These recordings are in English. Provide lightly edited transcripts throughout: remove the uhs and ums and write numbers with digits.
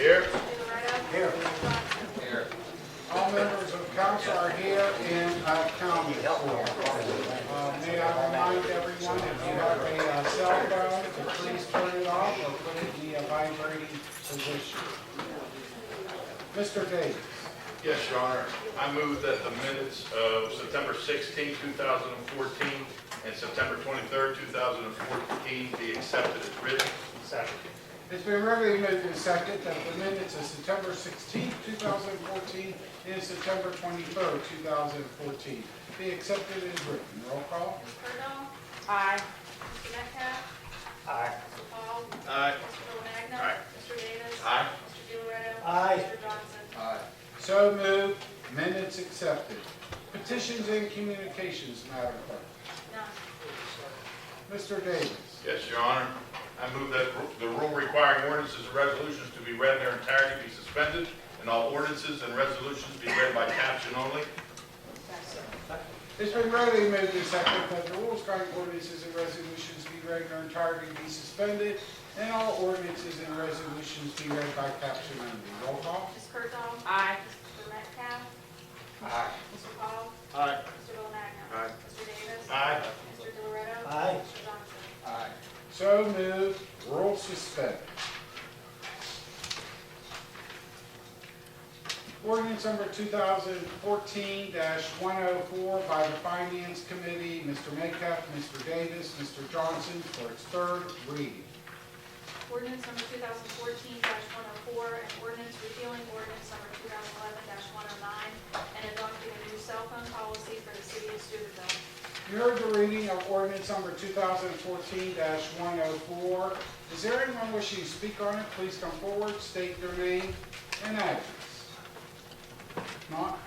Here. Here. Here. All members of council are here in county form. May I remind everyone, if you have a cell phone, to please turn it off or put it in the vibrating position. Mr. Davis. Yes, Your Honor. I move that the minutes of September 16, 2014 and September 23, 2014 be accepted as written. Second. It's been regularly moved and seconded that the minutes of September 16, 2014 and September 23rd, 2014 be accepted as written. Roll call. Ms. Cardone? Aye. Mr. Metcalf? Aye. Mr. Paul? Aye. Mr. Romagna? Aye. Mr. Davis? Aye. Mr. DiLoretto? Aye. Mr. Johnson? Aye. So moved. Minutes accepted. Petitions and communications, Madam Clerk. None. Mr. Davis. Yes, Your Honor. I move that the rule requiring ordinances and resolutions to be read in their entirety be suspended, and all ordinances and resolutions be read by caption only. It's been regularly moved and seconded that the rules governing ordinances and resolutions be read in their entirety be suspended, and all ordinances and resolutions be read by caption only. Roll call. Ms. Cardone? Aye. Mr. Metcalf? Aye. Mr. Paul? Aye. Mr. Romagna? Aye. Mr. Davis? Aye. Mr. DiLoretto? Aye. Mr. Johnson? Aye. So moved. Rules suspended. Ordinance number 2014-104 by the Finance Committee, Mr. Metcalf, Mr. Davis, Mr. Johnson, for its third reading. Ordinance number 2014-104, an ordinance repealing ordinance number 2011-109 and adopting a new cell phone policy for the city of Steubenville. You heard the reading of ordinance number 2014-104. Is there anyone wishing to speak on it? Please come forward, state their name and address. If not,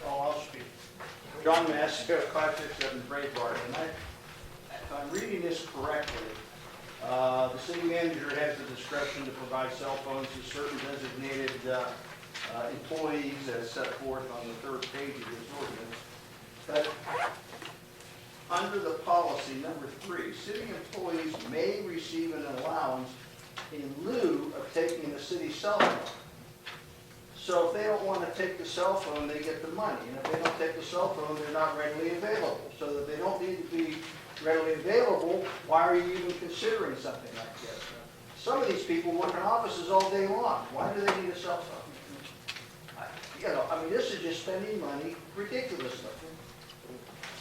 I'll speak. John Massey, 567 Breitbart, and if I'm reading this correctly, the city manager has the discretion to provide cell phones to certain designated employees as set forth on the third page of this ordinance. But under the policy number 3, city employees may receive an allowance in lieu of taking the city cell phone. So if they don't want to take the cell phone, they get the money. And if they don't take the cell phone, they're not readily available. So that they don't need to be readily available, why are you even considering something like this? Some of these people work in offices all day long. Why do they need a cell phone? I mean, this is just spending money ridiculously.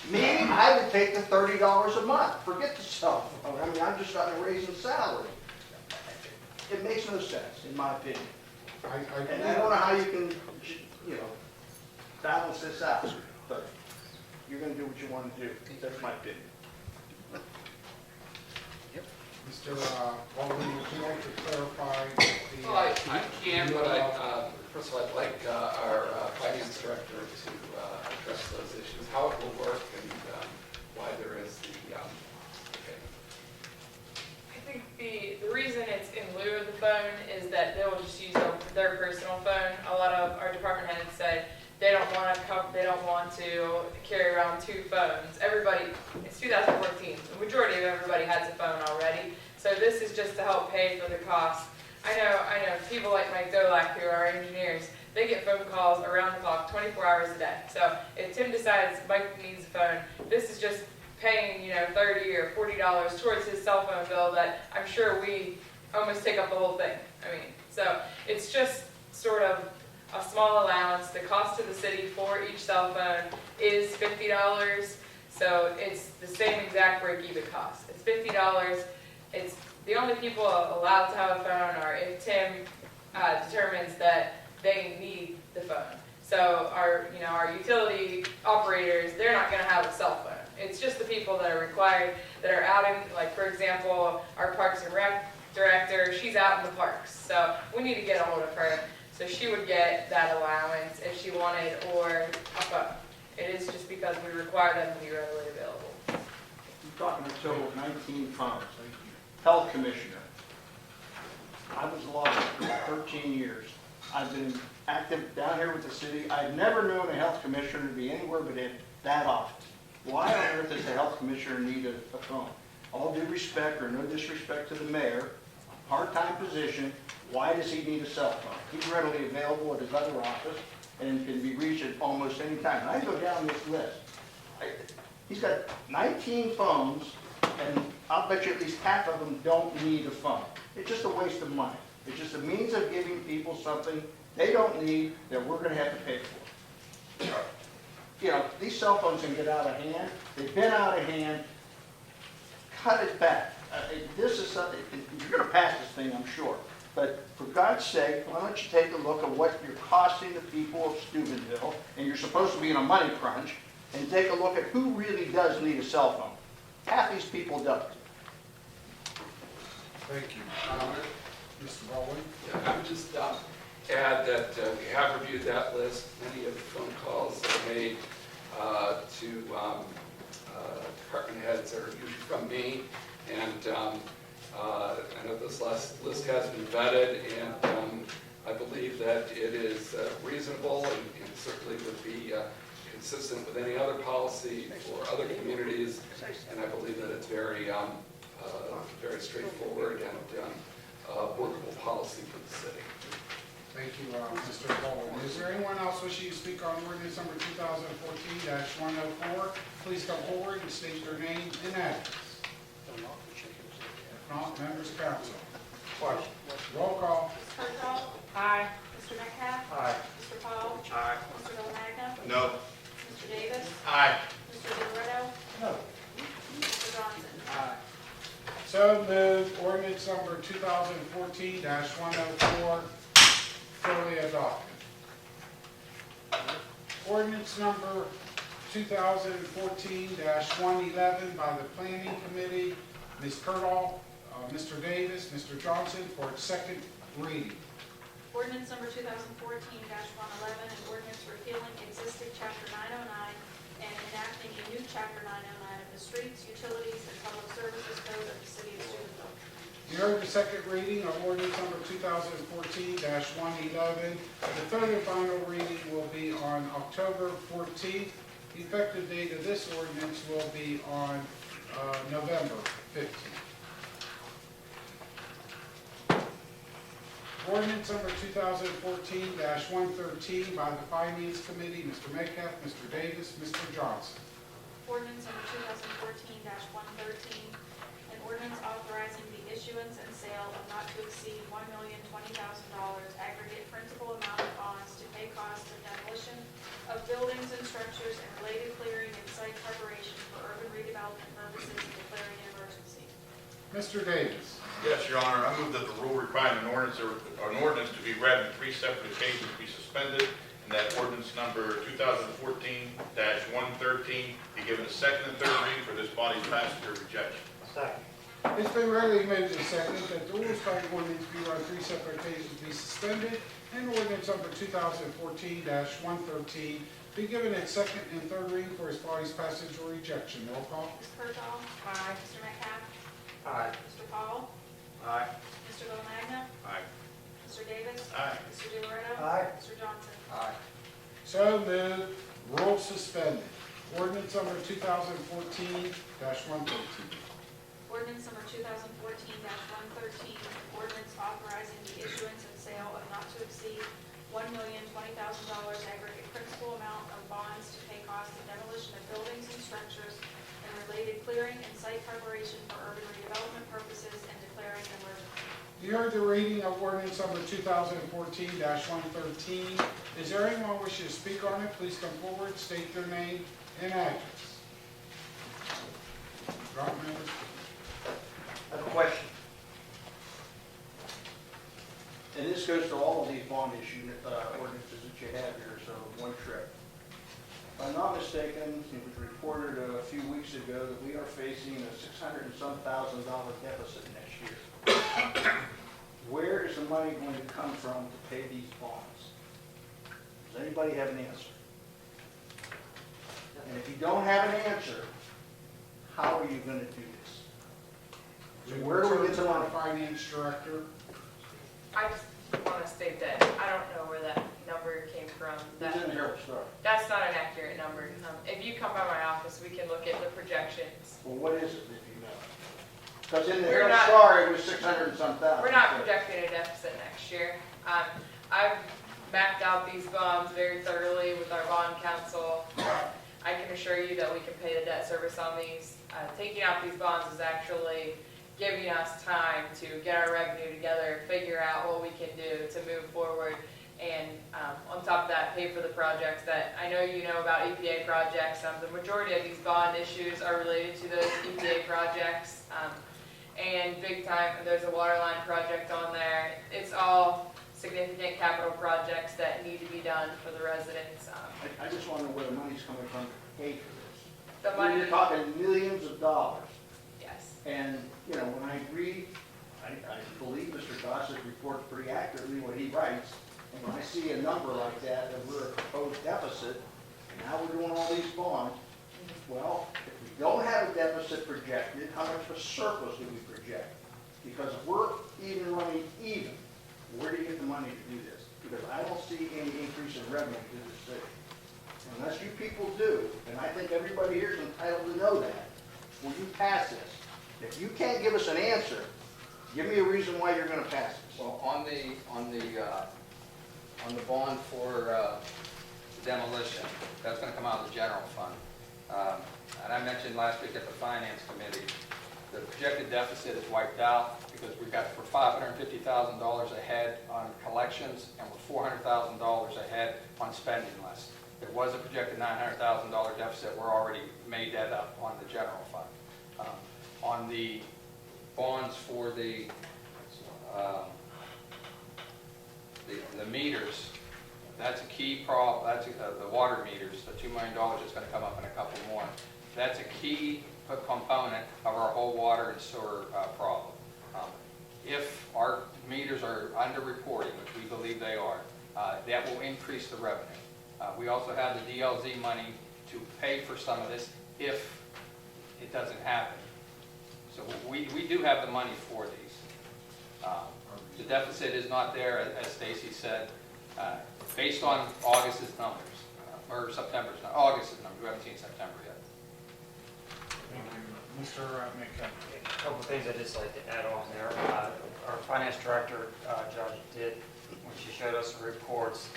Me, I would take the $30 a month. Forget the cell phone. I mean, I've just gotten a raise in salary. It makes no sense, in my opinion. And I don't know how you can, balance this out, but you're going to do what you want to do. That's my opinion. Mr. Baldwin, would you like to clarify the... Well, I can, but first of all, I'd like our finance director to address those issues, how it will work and why there is the payment. I think the reason it's in lieu of the phone is that they will just use their personal phone. A lot of our department heads said they don't want to carry around 2 phones. Everybody, it's 2014, the majority of everybody has a phone already. So this is just to help pay for the cost. I know people like Mike Dolak who are engineers, they get phone calls around the clock, 24 hours a day. So if Tim decides Mike needs a phone, this is just paying, $30 or $40 towards his cell phone bill that I'm sure we almost take up the whole thing. So it's just sort of a small allowance. The cost to the city for each cell phone is $50. So it's the same exact break-even cost. It's $50. It's the only people allowed to have a phone are if Tim determines that they need the phone. So our utility operators, they're not going to have a cell phone. It's just the people that are required, that are out in, like for example, our Parks and Rec director, she's out in the parks. So we need to get a hold of her. So she would get that allowance if she wanted, or a phone. It is just because we require them to be readily available. You're talking a total of 19 phones. Health commissioner. I was law for 13 years. I've been active down here with the city. I've never known a health commissioner to be anywhere but in that office. Why on earth does the health commissioner need a phone? All due respect or no disrespect to the mayor, part-time position, Why does he need a cell phone? He's readily available at his other office and can be reached at almost any time. And I go down this list. He's got 19 phones, and I'll bet you at least half of them don't need a phone. It's just a waste of money. It's just a means of giving people something they don't need that we're going to have to pay for. You know, these cell phones can get out of hand. They've been out of hand. Cut it back. This is something, you're going to pass this thing, I'm sure. But for God's sake, why don't you take a look at what you're costing the people of Steubenville, and you're supposed to be in a money crunch, and take a look at who really does need a cell phone. Half these people don't. Thank you. Mr. Baldwin? Yeah, I would just add that we have reviewed that list. Many of the phone calls that are made to department heads are usually from me, and I know this list has been vetted, and I believe that it is reasonable and certainly would be consistent with any other policy for other communities, and I believe that it's very straightforward and workable policy for the city. Thank you, Mr. Baldwin. Is there anyone else wishing to speak on ordinance number 2014-104? Please come forward and state your name and address. If not, members of council. Roll call. Ms. Curto. Aye. Mr. Metcalf. Aye. Mr. Paul. Aye. Mr. Delmagna. No. Mr. Davis. Aye. Mr. DeLoretto. No. Mr. Johnson. So moved. Ordinance number 2014-104 fully adopted. Ordinance number 2014-111 by the Planning Committee, Ms. Curdahl, Mr. Davis, Mr. Johnson for its second reading. Ordinance number 2014-111, an ordinance repealing existing chapter 909 and enacting a new chapter 909 of the Streets, Utilities, and Public Services Code of the City of Steubenville. You heard the second reading of ordinance number 2014-111. The third and final reading will be on October 14th. The effective date of this ordinance will be on November 15th. Ordinance number 2014-113 by the Finance Committee, Mr. Metcalf, Mr. Davis, Mr. Johnson. Ordinance number 2014-113, an ordinance authorizing the issuance and sale of not to exceed $1,020,000 aggregate principal amount of bonds to pay costs of demolition of buildings and structures and related clearing and site preparation for urban redevelopment purposes and declaring an emergency. Mr. Davis. Yes, Your Honor, I move that the rule requiring an ordinance to be read in 3 separate occasions be suspended, and that ordinance number 2014-113 be given a second and third reading for this body's passage or rejection. It's been readily moved and seconded that the rules requiring ordinance be read on 3 separate occasions be suspended, and ordinance number 2014-113 be given its second and third reading for its body's passage or rejection. Roll call. Ms. Curdahl. Aye. Mr. Metcalf. Aye. Mr. Paul. Aye. Mr. Delmagna. Aye. Mr. Davis. Aye. Mr. DeLoretto. Aye. Mr. Johnson. Aye. So moved. Rules suspended. Ordinance number 2014-113. Ordinance number 2014-113, an ordinance authorizing the issuance and sale of not to exceed $1,020,000 aggregate principal amount of bonds to pay costs of demolition of buildings and structures and related clearing and site preparation for urban redevelopment purposes and declaring an emergency. You heard the reading of ordinance number 2014-113. Is there anyone wishing to speak on it? Please come forward, state their name and address. Right, members? I have a question. And this goes to all of these bond issue ordinances that you have here, so one trip. If I'm not mistaken, it was reported a few weeks ago that we are facing a $600 and some thousand deficit next year. Where is the money going to come from to pay these bonds? Does anybody have an answer? And if you don't have an answer, how are you going to do this? So where do we get the money? Finance director. I just want to state that I don't know where that number came from. It's in the Herald Star. That's not an accurate number. If you come by my office, we can look at the projections. Well, what is it if you know? Because in the We're Hill not- Star, it was 600 and some thousand. We're not projecting a deficit next year. I've mapped out these bonds very thoroughly with our bond counsel. I can assure you that we can pay the debt service on these. Taking out these bonds is actually giving us time to get our revenue together, figure out what we can do to move forward, and on top of that, pay for the projects that I know you know about EPA projects. The majority of these bond issues are related to those EPA projects. And big time, there's a water line project on there. It's all significant capital projects that need to be done for the residents. I just want to know where the money's coming from to pay for this. The money, You're talking millions of dollars. yes. And, you know, when I read, I believe Mr. Gossett reports pretty accurately what he writes. And when I see a number like that, that we're a proposed deficit, and now we're doing all these bonds, well, if we don't have a deficit projected, how much of a surplus do we project? Because if we're even running even, where do you get the money to do this? Because I don't see any increase in revenue to the city. Unless you people do, and I think everybody here is entitled to know that, will you pass this? If you can't give us an answer, give me a reason why you're gonna pass this. Well, on the bond for demolition, that's gonna come out of the general fund. And I mentioned last week at the finance committee, the projected deficit is wiped out because we've got, we're $550,000 ahead on collections and we're $400,000 ahead on spending less. There was a projected $900,000 deficit, we're already made that up on the general fund. On the bonds for the meters, that's a key problem. That's the water meters, the $2 million is going to come up in a couple more. That's a key component of our whole water and sewer problem. If our meters are underreporting, which we believe they are, that will increase the revenue. We also have the DLZ money to pay for some of this if it doesn't happen. So we do have the money for these. The deficit is not there, as Stacy said, based on August's numbers, or September's, August's numbers. We haven't seen September yet. Thank you. Mr. McKenna. A couple of things I'd just like to add on there. Our finance director, Judge, did, when she showed us the reports,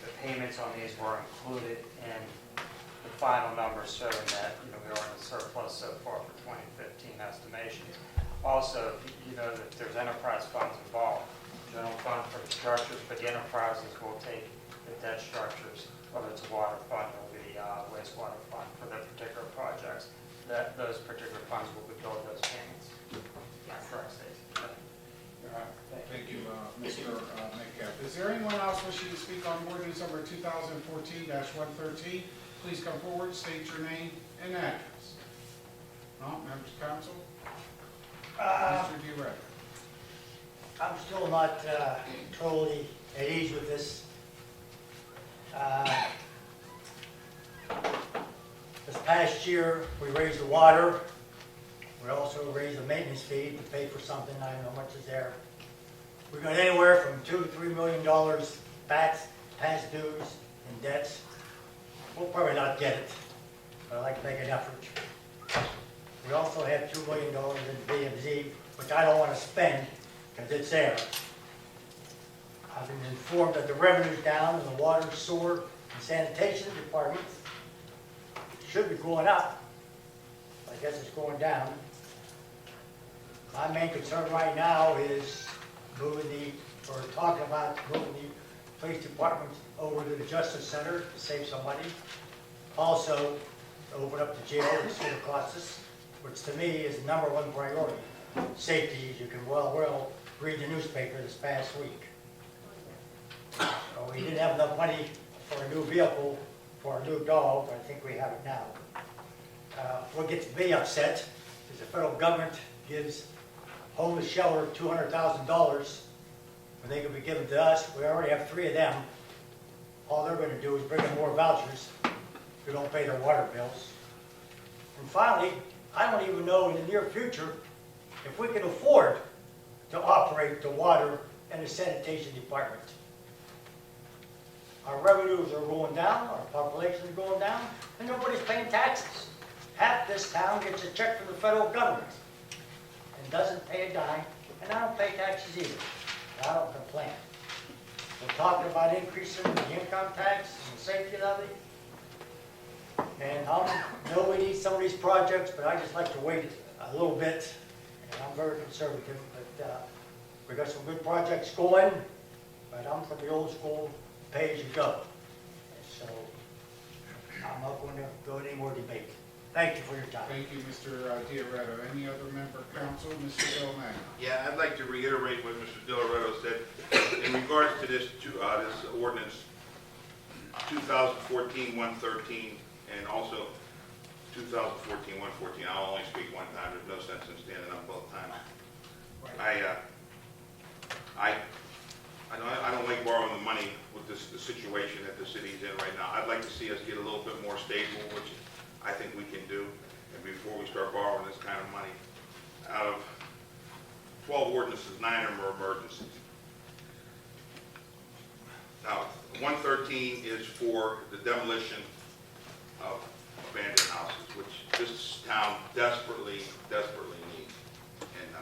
the payments on these were included in the final numbers showing that, you know, we are in a surplus so far for 2015 estimations. Also, you know that there's enterprise funds involved. General fund for the structures, but the enterprises will take the debt structures, whether it's a water fund or the wastewater fund for their particular projects. That those particular funds will be billed those payments. Yes. Correct, Stacy? Thank you, Mr. Metcalf. Is there anyone else wishing to speak on ordinance number 2014-113? Please come forward, state your name and address. No, members of council? Mr. DeRay. I'm still not totally at ease with this. This past year, we raised the water. We also raised the maintenance fee to pay for something. I don't know how much is there. We got anywhere from $2 to $3 million back, past dues and debts. We'll probably not get it, but I'd like to make an effort. We also have $2 million in BMZ, which I don't want to spend because it's there. I've been informed that the revenue's down in the water, sewer, and sanitation departments. Should be going up. I guess it's going down. My main concern right now is talking about moving the police department over to the Justice Center to save some money. Also, open up the jail and see what it costs us, which to me is the #1 priority. Safety, as you can well read the newspaper this past week. We didn't have enough money for a new vehicle, for a new dog, but I think we have it now. What gets me upset is the federal government gives homeless shelter $200,000 when they could be given to us. We already have 3 of them. All they're going to do is bring in more vouchers who don't pay their water bills. And finally, I don't even know in the near future if we can afford to operate the water and the sanitation department. Our revenues are going down, our population is going down, and nobody's paying taxes. Half this town gets a check from the federal government. and doesn't pay a dime, and I don't pay taxes either. And I don't complain. We're talking about increasing the income tax and the safety levy. And I know we need some of these projects, but I just like to wait a little bit. And I'm very conservative, but we got some good projects going, but I'm from the old school, pay as you go. So I'm not going to go any more debate. Thank you for your time. Thank you, Mr. Diaretto. Any other member of council? Mr. Bill Magna. Yeah, I'd like to reiterate what Mr. Dilaretto said in regards to this ordinance 2014-113 and also 2014-114. I'll only speak one time. There's no sense in standing up both times. I don't like borrowing the money with the situation that the city's in right now. I'd like to see us get a little bit more stable, which I think we can do, and before we start borrowing this kind of money. Out of 12 ordinances, 9 of them are emergencies. Now, 113 is for the demolition of abandoned houses, which this town desperately needs. And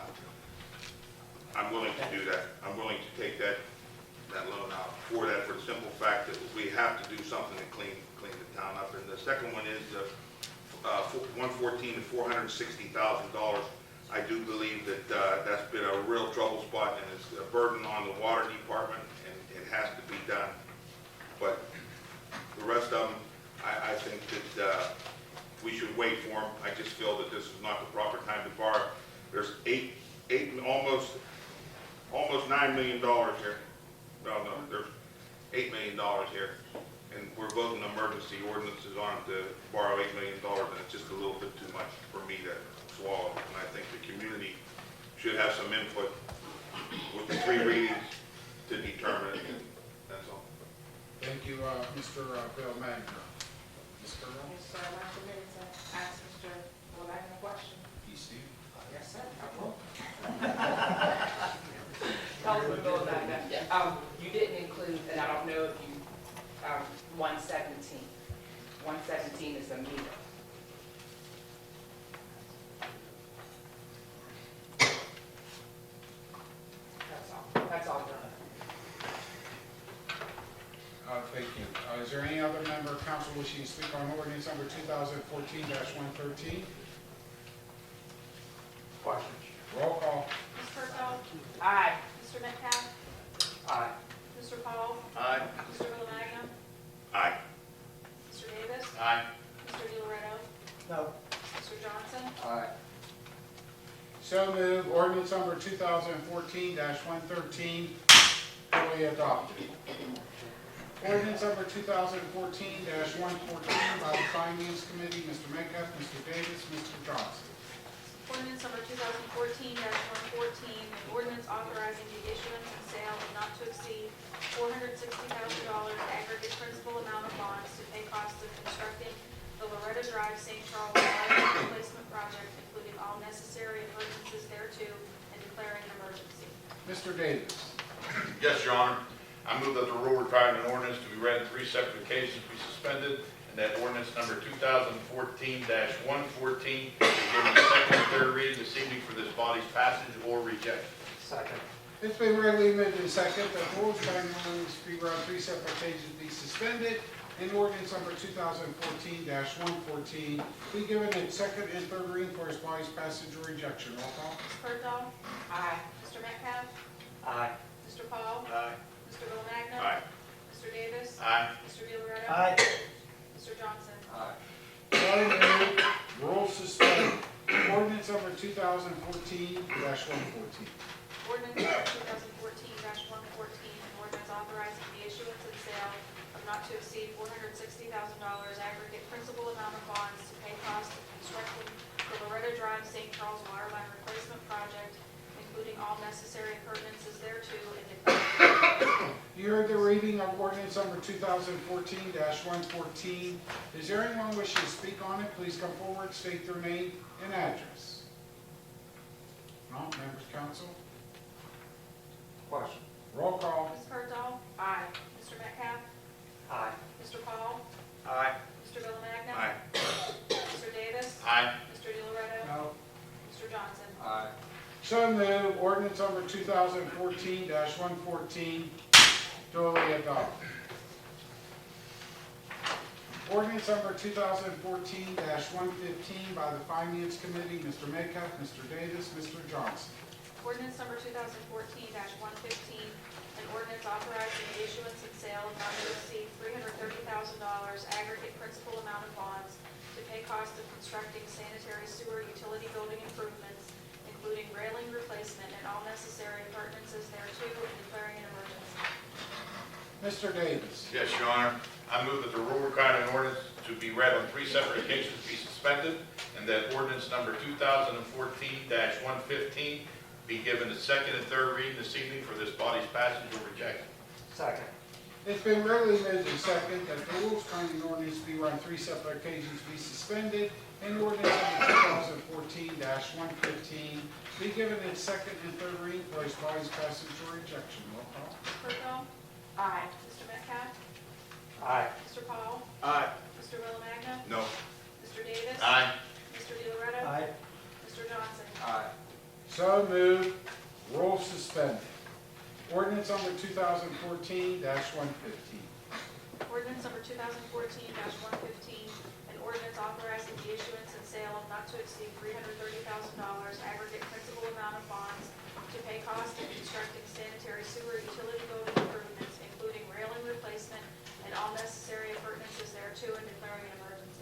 I'm willing to do that. I'm willing to take that loan out for that, for the simple fact that we have to do something to clean the town up. And the second one is 114 to $460,000. I do believe that that's been a real trouble spot, and it's a burden on the water department, and it has to be done. But the rest of them, I think that we should wait for them. I just feel that this is not the proper time to borrow. There's almost $9 million here. No, there's $8 million here, and we're voting emergency ordinances on it to borrow $8 million, and it's just a little bit too much for me to swallow. And I think the community should have some input with the 3 readings to determine it. That's all. Thank you, Mr. Bill Magna. Ms. Carroll? Yes, sir, I'd like to ask Mr. Womack a question. Yes, sir, I will. Councilman Bill Magna, you didn't include, and I don't know if you, 117. 117 is a meter. That's all done. Thank you. Is there any other member of council wishing to speak on ordinance number 2014-113? Questions? Roll call. Ms. Kurtolo? Aye. Mr. Metcalf? Aye. Mr. Paul? Aye. Mr. Villamagna? Aye. Mr. Davis? Aye. Mr. DiLoretto? No. Mr. Johnson? Aye. So moved. Ordinance number 2014-113 duly adopted. Ordinance number 2014-114 by the Finance Committee, Mr. Metcalf, Mr. Davis, Mr. Johnson. Ordinance number 2014-114, an ordinance authorizing the issuance and sale of not to exceed $460,000 aggregate principal amount of bonds to pay costs of constructing the Loretta Drive St. Charles water replacement project, including all necessary appurtenances thereto, and declaring an emergency. Mr. Davis. Yes, Your Honor. I move that the rule requiring an ordinance to be read in 3 separate occasions be suspended, and that ordinance number 2014-114 be given a second and third reading this evening for this body's passage or rejection. Second. It's been readily moved and second that the rules governing ordinance be read on 3 separate occasions be suspended, and ordinance number 2014-114 be given its second and third reading for its body's passage or rejection. Roll call. Ms. Kurtolo? Aye. Mr. Metcalf? Aye. Mr. Paul? Aye. Mr. Villamagna? Aye. Mr. Davis? Aye. Mr. DiLoretto? Aye. Mr. Johnson? Aye. So moved. Rules suspended. Ordinance number 2014-114. Ordinance number 2014-114, an ordinance authorizing the issuance and sale of not to exceed $460,000 aggregate principal amount of bonds to pay costs of constructing the Loretta Drive St. Charles waterline replacement project, including all necessary appurtenances thereto, and declaring. You heard the reading of ordinance number 2014-114. Is there anyone wishing to speak on it? Please come forward, state their name and address. No, members of council? Question? Roll call. Ms. Kurtolo? Aye. Mr. Metcalf? Aye. Mr. Paul? Aye. Mr. Villamagna? Aye. Mr. Davis? Aye. Mr. DiLoretto? No. Mr. Johnson? Aye. So moved. Ordinance number 2014-114 duly adopted. Ordinance number 2014-115 by the Finance Committee, Mr. Metcalf, Mr. Davis, Mr. Johnson. Ordinance number 2014-115, an ordinance authorizing the issuance and sale of not to exceed $330,000 aggregate principal amount of bonds to pay cost of constructing sanitary sewer utility building improvements, including railing replacement and all necessary appurtenances thereto, and declaring an emergency. Mr. Davis. Yes, Your Honor. I move that the rule requiring an ordinance to be read on 3 separate occasions be suspended, and that ordinance number 2014-115 be given its second and third reading this evening for this body's passage or rejection. Second. It's been regularly moved and seconded that the rules governing ordinance be read on 3 separate occasions be suspended, and ordinance number 2014-115 be given its second and third reading for this body's passage or rejection. Roll call. Ms. Kurtolo? Aye. Mr. Metcalf? Aye. Mr. Paul? Aye. Mr. Villamagna? No. Mr. Davis? Aye. Mr. DeLoretto? Aye. Mr. Johnson? Aye. So moved. Rules suspended. Ordinance number 2014-115. Ordinance number 2014-115, an ordinance authorizing the issuance and sale of not to exceed $330,000 aggregate principal amount of bonds to pay cost of constructing sanitary sewer utility building improvements, including railing replacement and all necessary appurtenances thereto, and declaring an emergency.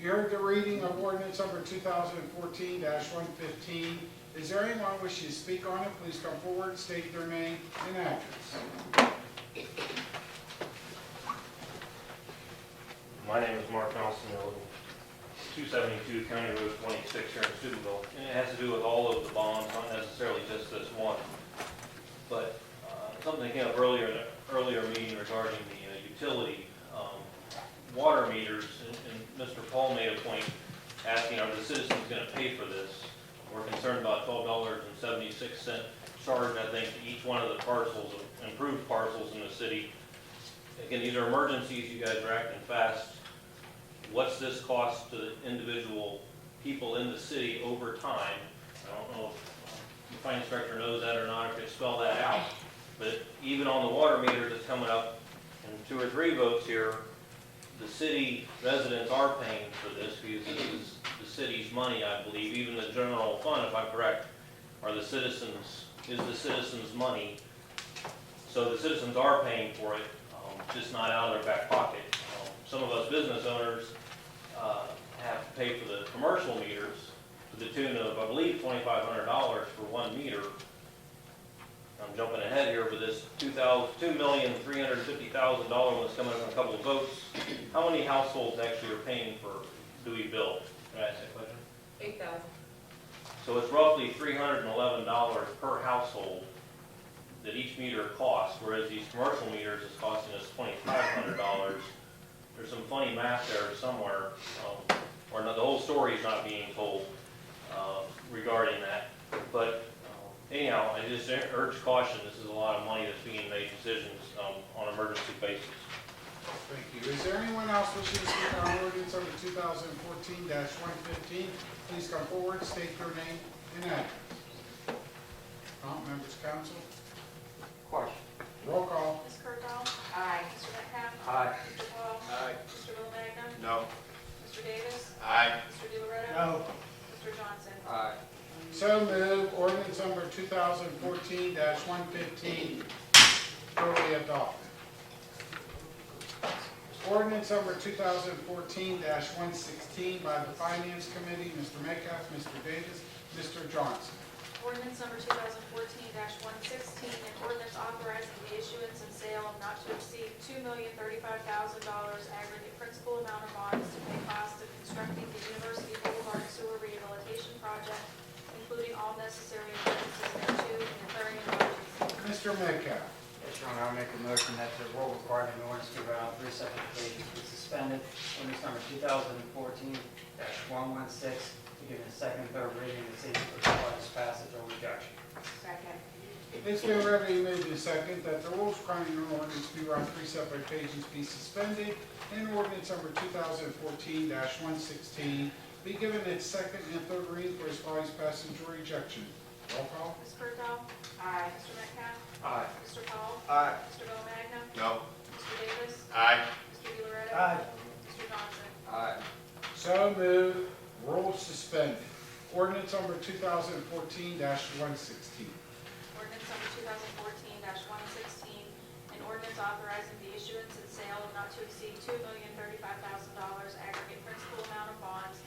You heard the reading of ordinance number 2014-115. Is there anyone wishing to speak on it? Please come forward, state their name and address. My name is Mark Nelson, I live in 272 County Road 26 here in Steubenville. And it has to do with all of the bonds, not necessarily just this one. But something came up earlier in an earlier meeting regarding the utility water meters. And Mr. Paul made a point asking, are the citizens going to pay for this? We're concerned about $12.76 charge, I think, to each one of the parcels, improved parcels in the city. Again, these are emergencies, you guys are acting fast. What's this cost to the individual people in the city over time? I don't know if the finance director knows that or not, or could spell that out. But even on the water meters that's coming up in 2 or 3 votes here, the city residents are paying for this because this is the city's money, I believe. Even the general fund, if I'm correct, are the citizens, is the citizens' money. So the citizens are paying for it, just not out of their back pocket. Some of us business owners have to pay for the commercial meters to the tune of, I believe, $2,500 for 1 meter. I'm jumping ahead here, but this $2,350,000 one is coming up in a couple of votes. How many households actually are paying for Dewey bill? Can I ask that question? 8,000. So it's roughly $311 per household that each meter costs, whereas these commercial meters is costing us $2,500. There's some funny math there somewhere, or the whole story is not being told regarding that. But anyhow, I just urge caution. This is a lot of money that's being made decisions on an emergency basis. Thank you. Is there anyone else wishing to speak on ordinance number 2014-115? Please come forward, state your name and address. Members council. Question. Roll call. Ms. Kurtolo? Aye. Mr. Metcalf? Aye. Mr. Paul? Aye. Mr. Villamagna? No. Mr. Davis? Aye. Mr. DeLoretto? No. Mr. Johnson? Aye. So moved. Ordinance number 2014-115 duly adopted. Ordinance number 2014-116 by the Finance Committee, Mr. Metcalf, Mr. Davis, Mr. Johnson. Ordinance number 2014-116, an ordinance authorizing the issuance and sale of not to exceed $2,035,000 aggregate principal amount of bonds to pay costs of constructing the University Boulevard Sewer Rehabilitation Project, including all necessary appurtenances thereto, and declaring an emergency. Mr. Metcalf. Yes, Your Honor, I'll make a motion that the rule requiring an ordinance to be read on 3 separate occasions be suspended. Ordinance number 2014-116 to give it a second and third reading this evening for its passage or rejection. Second. It's been readily moved and second that the rules requiring an ordinance to be read on 3 separate occasions be suspended, and ordinance number 2014-116 be given its second and third reading for its passage or rejection. Roll call. Ms. Bertha? Aye. Mr. Metcalf? Aye. Mr. Paul? Aye. Mr. Bellamagna? No. Mr. Davis? Aye. Mr. DeLoretto? Aye. Mr. Johnson? Aye. So moved. Rules suspended. Ordinance number 2014-116. Ordinance number 2014-116, an ordinance authorizing the issuance and sale of not to exceed $2,035,000 aggregate principal amount of bonds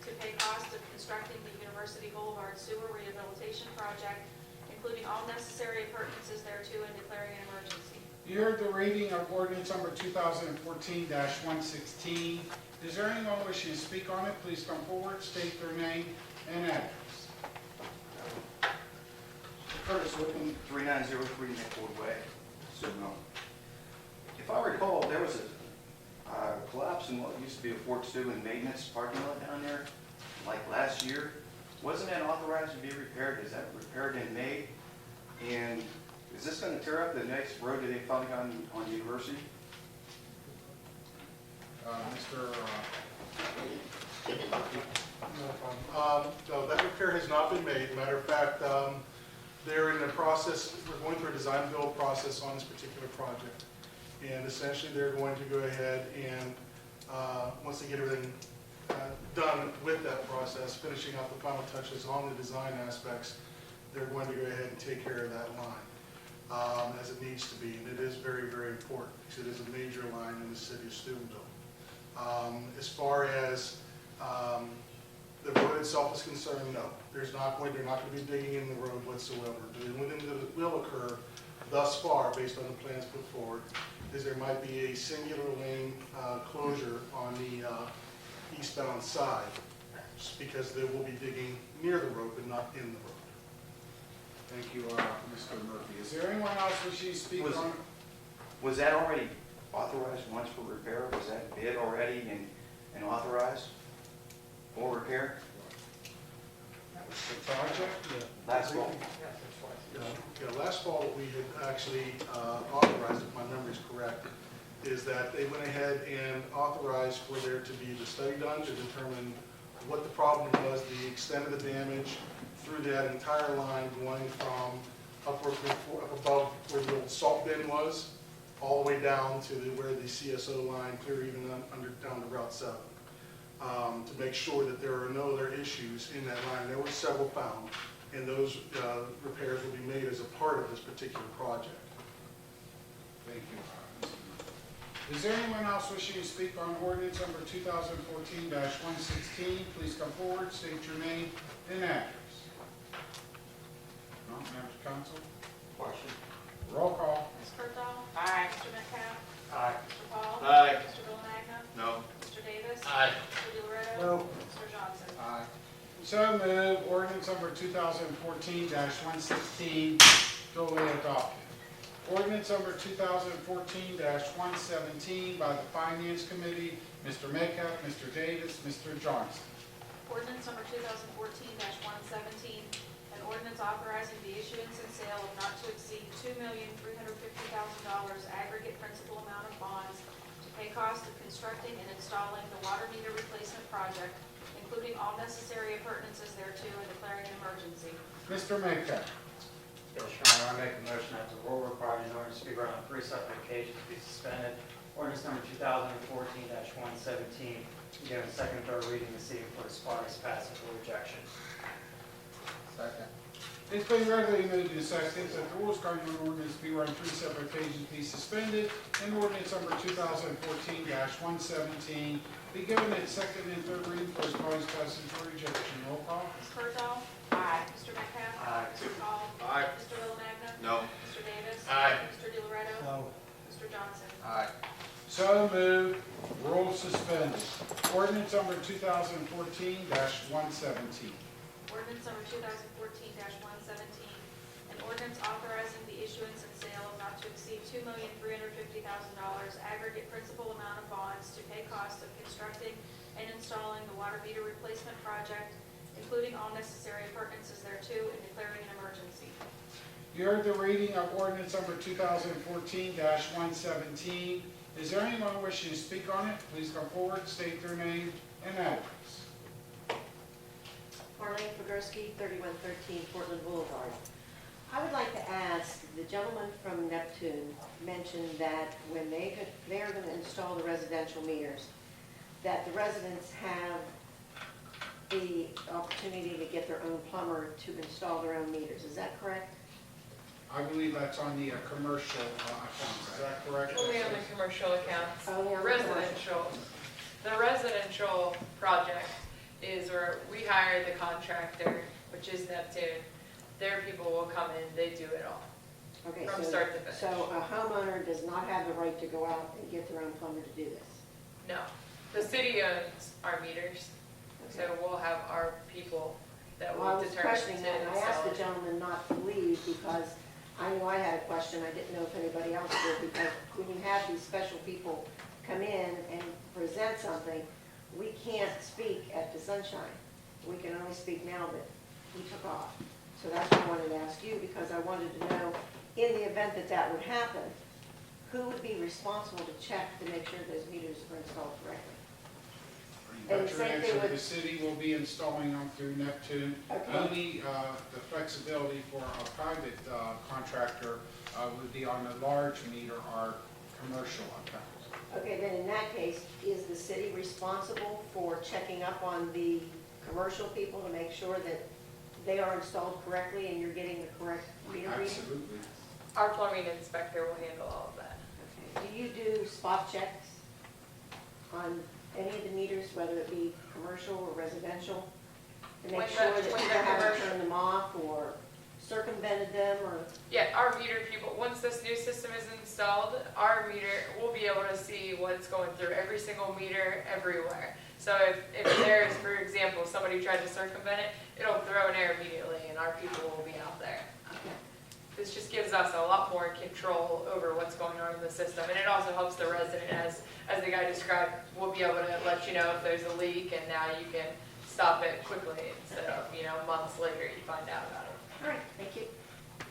to pay costs of constructing the University Boulevard Sewer Rehabilitation Project, including all necessary appurtenances thereto, and declaring an emergency. You heard the reading of ordinance number 2014-116. Is there anyone wishing to speak on it? Please come forward, state their name and address. Curtis Whitman, 3903 Nickwood Way, Steubenville. If I recall, there was a collapse in what used to be a Fort Steuben maintenance parking lot down there, like last year. Wasn't that authorized to be repaired? Is that repaired in May? And is this going to tear up the next road that they found on University? No, that repair has not been made. Matter of fact, they're in the process, we're going through a design build process on this particular project. And essentially, they're going to go ahead and, once they get everything done with that process, finishing out the final touches on the design aspects, they're going to go ahead and take care of that line as it needs to be. And it is very, very important because it is a major line in the city of Steubenville. As far as the road itself is concerned, no. They're not going to be digging in the road whatsoever. The only thing that will occur thus far, based on the plans put forward, is there might be a singular lane closure on the eastbound side, just because they will be digging near the road but not in the road. Thank you, Mr. Murphy. Is there anyone else wishing to speak on it? Was that already authorized once for repair? Was that bid already and authorized for repair? The project? Last fall. Yeah, last fall, what we had actually authorized, if my memory is correct, is that they went ahead and authorized for there to be the study done to determine what the problem was, the extent of the damage through that entire line going from up above where the old salt bin was, all the way down to where the CSO line clear even down to Route 7. To make sure that there are no other issues in that line. There were several found, and those repairs will be made as a part of this particular project. Thank you, Mr. Murphy. Is there anyone else wishing to speak on ordinance number 2014-116? Please come forward, state your name and address. No, members of council? Question? Roll call. Ms. Bertha? Aye. Mr. Metcalf? Aye. Mr. Paul? Aye. Mr. Bellamagna? No. Mr. Davis? Aye. Mr. DeLoretto? No. Mr. Johnson? Aye. So moved. Ordinance number 2014-116 duly adopted. Ordinance number 2014-117 by the Finance Committee, Mr. Metcalf, Mr. Davis, Mr. Johnson. Ordinance number 2014-117, an ordinance authorizing the issuance and sale of not to exceed $2,350,000 aggregate principal amount of bonds to pay costs of constructing and installing the water meter replacement project, including all necessary appurtenances thereto, and declaring an emergency. Mr. Metcalf. Yes, Your Honor, I make a motion that the rule requiring an ordinance to be read on 3 separate occasions be suspended. Ordinance number 2014-117, given second and third reading this evening for its passage or rejection. Second. It's been regularly moved and seconded that the rules governing the ordinance be read on 3 separate occasions be suspended, and ordinance number 2014-117 be given its second and third reading for its passage or rejection. Roll call. Ms. Bertha? Aye. Mr. Metcalf? Aye. Mr. Paul? Aye. Mr. Bellamagna? No. Mr. Davis? Aye. Mr. DeLoretto? No. Mr. Johnson? Aye. So moved. Rules suspended. Ordinance number 2014-117. Ordinance number 2014-117, an ordinance authorizing the issuance and sale of not to exceed $2,350,000 aggregate principal amount of bonds to pay costs of constructing and installing the water meter replacement project, including all necessary appurtenances thereto, and declaring an emergency. You heard the reading of ordinance number 2014-117. Is there anyone wishing to speak on it? Please come forward, state their name and address. Marlene Figursky, 3113 Portland Boulevard. I would like to ask, the gentleman from Neptune mentioned that when they're going to install the residential meters, that the residents have the opportunity to get their own plumber to install their own meters. Is that correct? I believe that's on the commercial accounts, is that correct? Only on the commercial accounts. Only on the Residential. The residential project is where we hire the contractor, which is Neptune. Their people will come in, they do it all, Okay, from so, start to finish. so a homeowner does not have the right to go out and get their own plumber to do this? No, the city owns our meters, so we'll have our people that Well, I will was determine questioning that, and to I asked install the it. gentleman not to leave because I knew I had a question, I didn't know if anybody else did, because when you have these special people come in and present something, we can't speak at the Sunshine. We can only speak now that he took off. So that's why I wanted to ask you, because I wanted to know, in the event that that would happen, who would be responsible to check to make sure those meters are installed correctly? And But your same thing answer, with- the city will be installing them through Neptune. Okay. Only the flexibility for a private contractor would be on the large meter or commercial accounts. Okay, then in that case, is the city responsible for checking up on the commercial people to make sure that they are installed correctly and you're getting the correct meter reading? Absolutely. Our plumbing inspector will handle all of that. Okay. Do you do spot checks on any of the meters, whether it be commercial or residential? To When make the- sure that when people the haven't commercial- turned them off or circumvented them or? Yeah, our meter people, once this new system is installed, our meter, we'll be able to see what's going through every single meter everywhere. So if there's, for example, somebody tried to circumvent it, it'll throw an error immediately and our people will be out there. Okay. This just gives us a lot more control over what's going on in the system, and it also helps the resident, as the guy described, we'll be able to let you know if there's a leak, and now you can stop it quickly instead of, months later you find out about it. All right, thank you.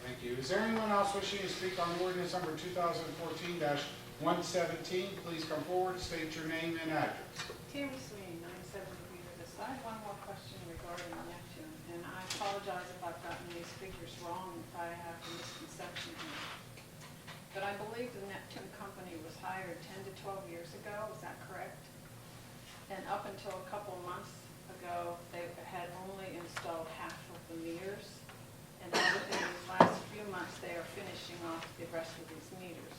Thank you. Is there anyone else wishing to speak on ordinance number 2014-117? Please come forward, state your name and address. Tammy Sweeney, 970 Weaver. I have one more question regarding Neptune, and I apologize if I've gotten these figures wrong, if I have a misconception here. But I believe the Neptune company was hired 10 to 12 years ago, is that correct? And up until a couple months ago, they had only installed half of the meters. And within these last few months, they are finishing off the rest of these meters.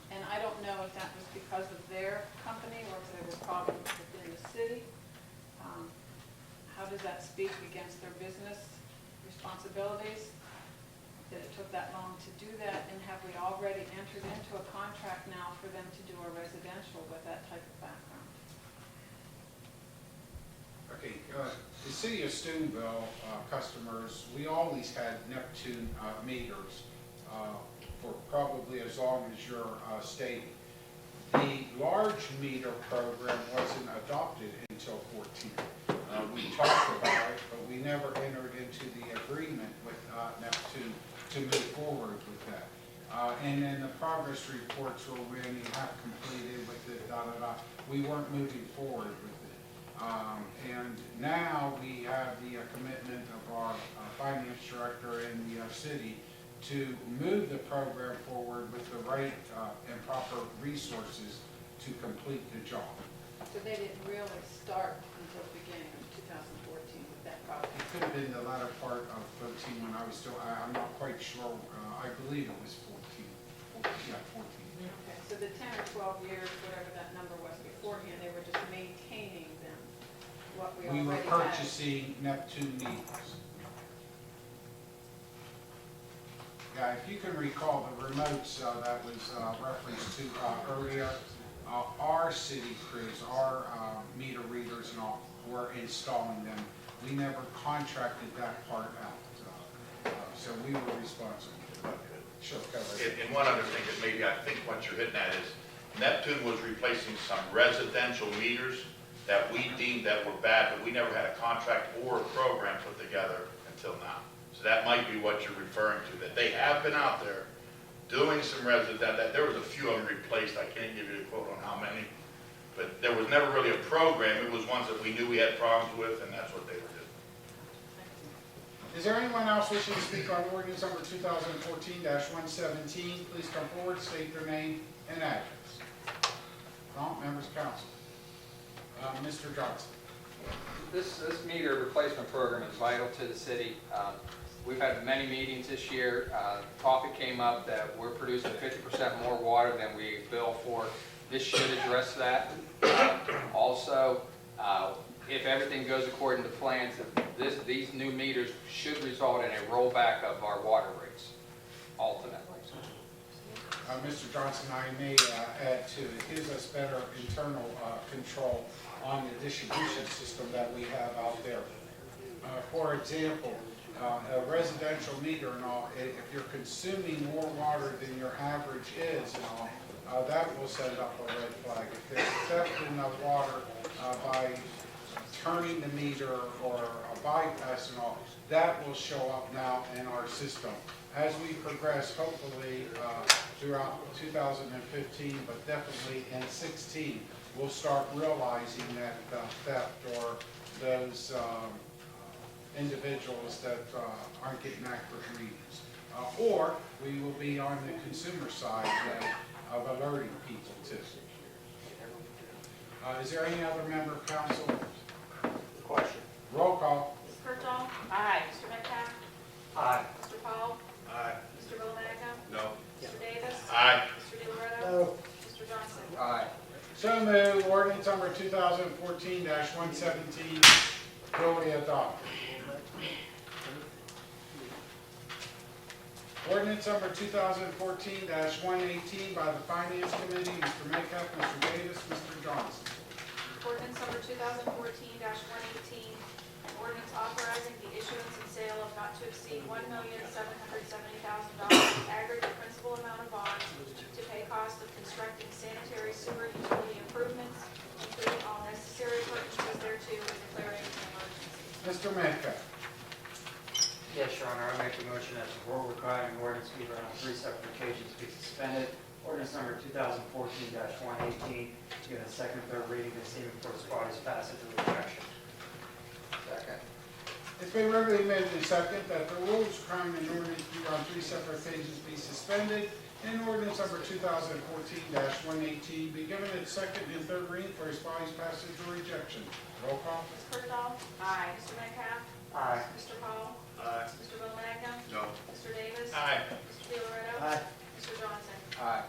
And I don't know if that was because of their company or if there were problems within the city. How does that speak against their business responsibilities, that it took that long to do that? And have we already entered into a contract now for them to do a residential with that type of background? Okay, the city of Steubenville customers, we always had Neptune meters for probably as long as you're stating. The large meter program wasn't adopted until 14. We talked about it, but we never entered into the agreement with Neptune to move forward with that. And then the progress reports were when you have completed with it, we weren't moving forward with it. And now we have the commitment of our finance director and the city to move the program forward with the right and proper resources to complete the job. So they didn't really start until the beginning of 2014 with that project? It could have been the latter part of 13 when I was still, I'm not quite sure, I believe it was 14. Yeah, 14. Okay, so the 10 or 12 years, whatever that number was beforehand, they were just maintaining them, what we We already were had. purchasing Neptune meters. Yeah, if you can recall the remotes that was referenced to earlier, our city crews, our meter readers and all, were installing them. We never contracted that part out, so we were responsible. Sure, go ahead. And one other thing that maybe I think what you're hitting at is Neptune was replacing some residential meters that we deemed that were bad, but we never had a contract or a program put together until now. So that might be what you're referring to, that they have been out there doing some that there was a few of them replaced. I can't give you a quote on how many, but there was never really a program. It was ones that we knew we had problems with, and that's what they were doing. Is there anyone else wishing to speak on ordinance number 2014-117? Please come forward, state their name and address. No, members of council. Mr. Johnson. This meter replacement program is vital to the city. We've had many meetings this year. Topic came up that we're producing 50% more water than we bill for. This should address that. Also, if everything goes according to plans, these new meters should result in a rollback of our water rates, ultimately. Mr. Johnson, I may add to it, gives us better internal control on the distribution system that we have out there. For example, a residential meter and all, if you're consuming more water than your average is and all, that will send up a red flag. If there's theft in the water by turning the meter or a bypass and all, that will show up now in our system. As we progress, hopefully throughout 2015, but definitely in 16, we'll start realizing that theft or those individuals that aren't getting accurate readings. Or we will be on the consumer side of alerting people too. Is there any other member of council? Question. Roll call. Ms. Kurtall? Aye. Mr. Metcalf? Aye. Mr. Paul? Aye. Mr. Romanica? No. Mr. Davis? Aye. Mr. DeLoretto? No. Mr. Johnson? Aye. So moved. Ordinance number 2014-117 duly adopted. Ordinance number 2014-118 by the Finance Committee, Mr. Metcalf, Mr. Davis, Mr. Johnson. Ordinance number 2014-118, an ordinance authorizing the issuance and sale of not to exceed $1,770,000 aggregate principal amount of bonds to pay cost of constructing sanitary sewer utility improvements, including all necessary purchases thereto, and declaring an emergency. Mr. Metcalf. Yes, Your Honor, I make the motion that the rule requiring ordinance be read on 3 separate occasions be suspended. Ordinance number 2014-118, given a second and third reading this evening for its body's passage or rejection. Second. It's been regularly amended and second that the rules requiring an ordinance be read on 3 separate occasions be suspended, and ordinance number 2014-118 be given its second and third reading for its body's passage or rejection. Roll call. Ms. Kurtall? Aye. Mr. Metcalf? Aye. Mr. Paul? Aye. Mr. Romanica? No. Mr. Davis? Aye. Mr. DeLoretto? Aye. Mr. Johnson? Aye.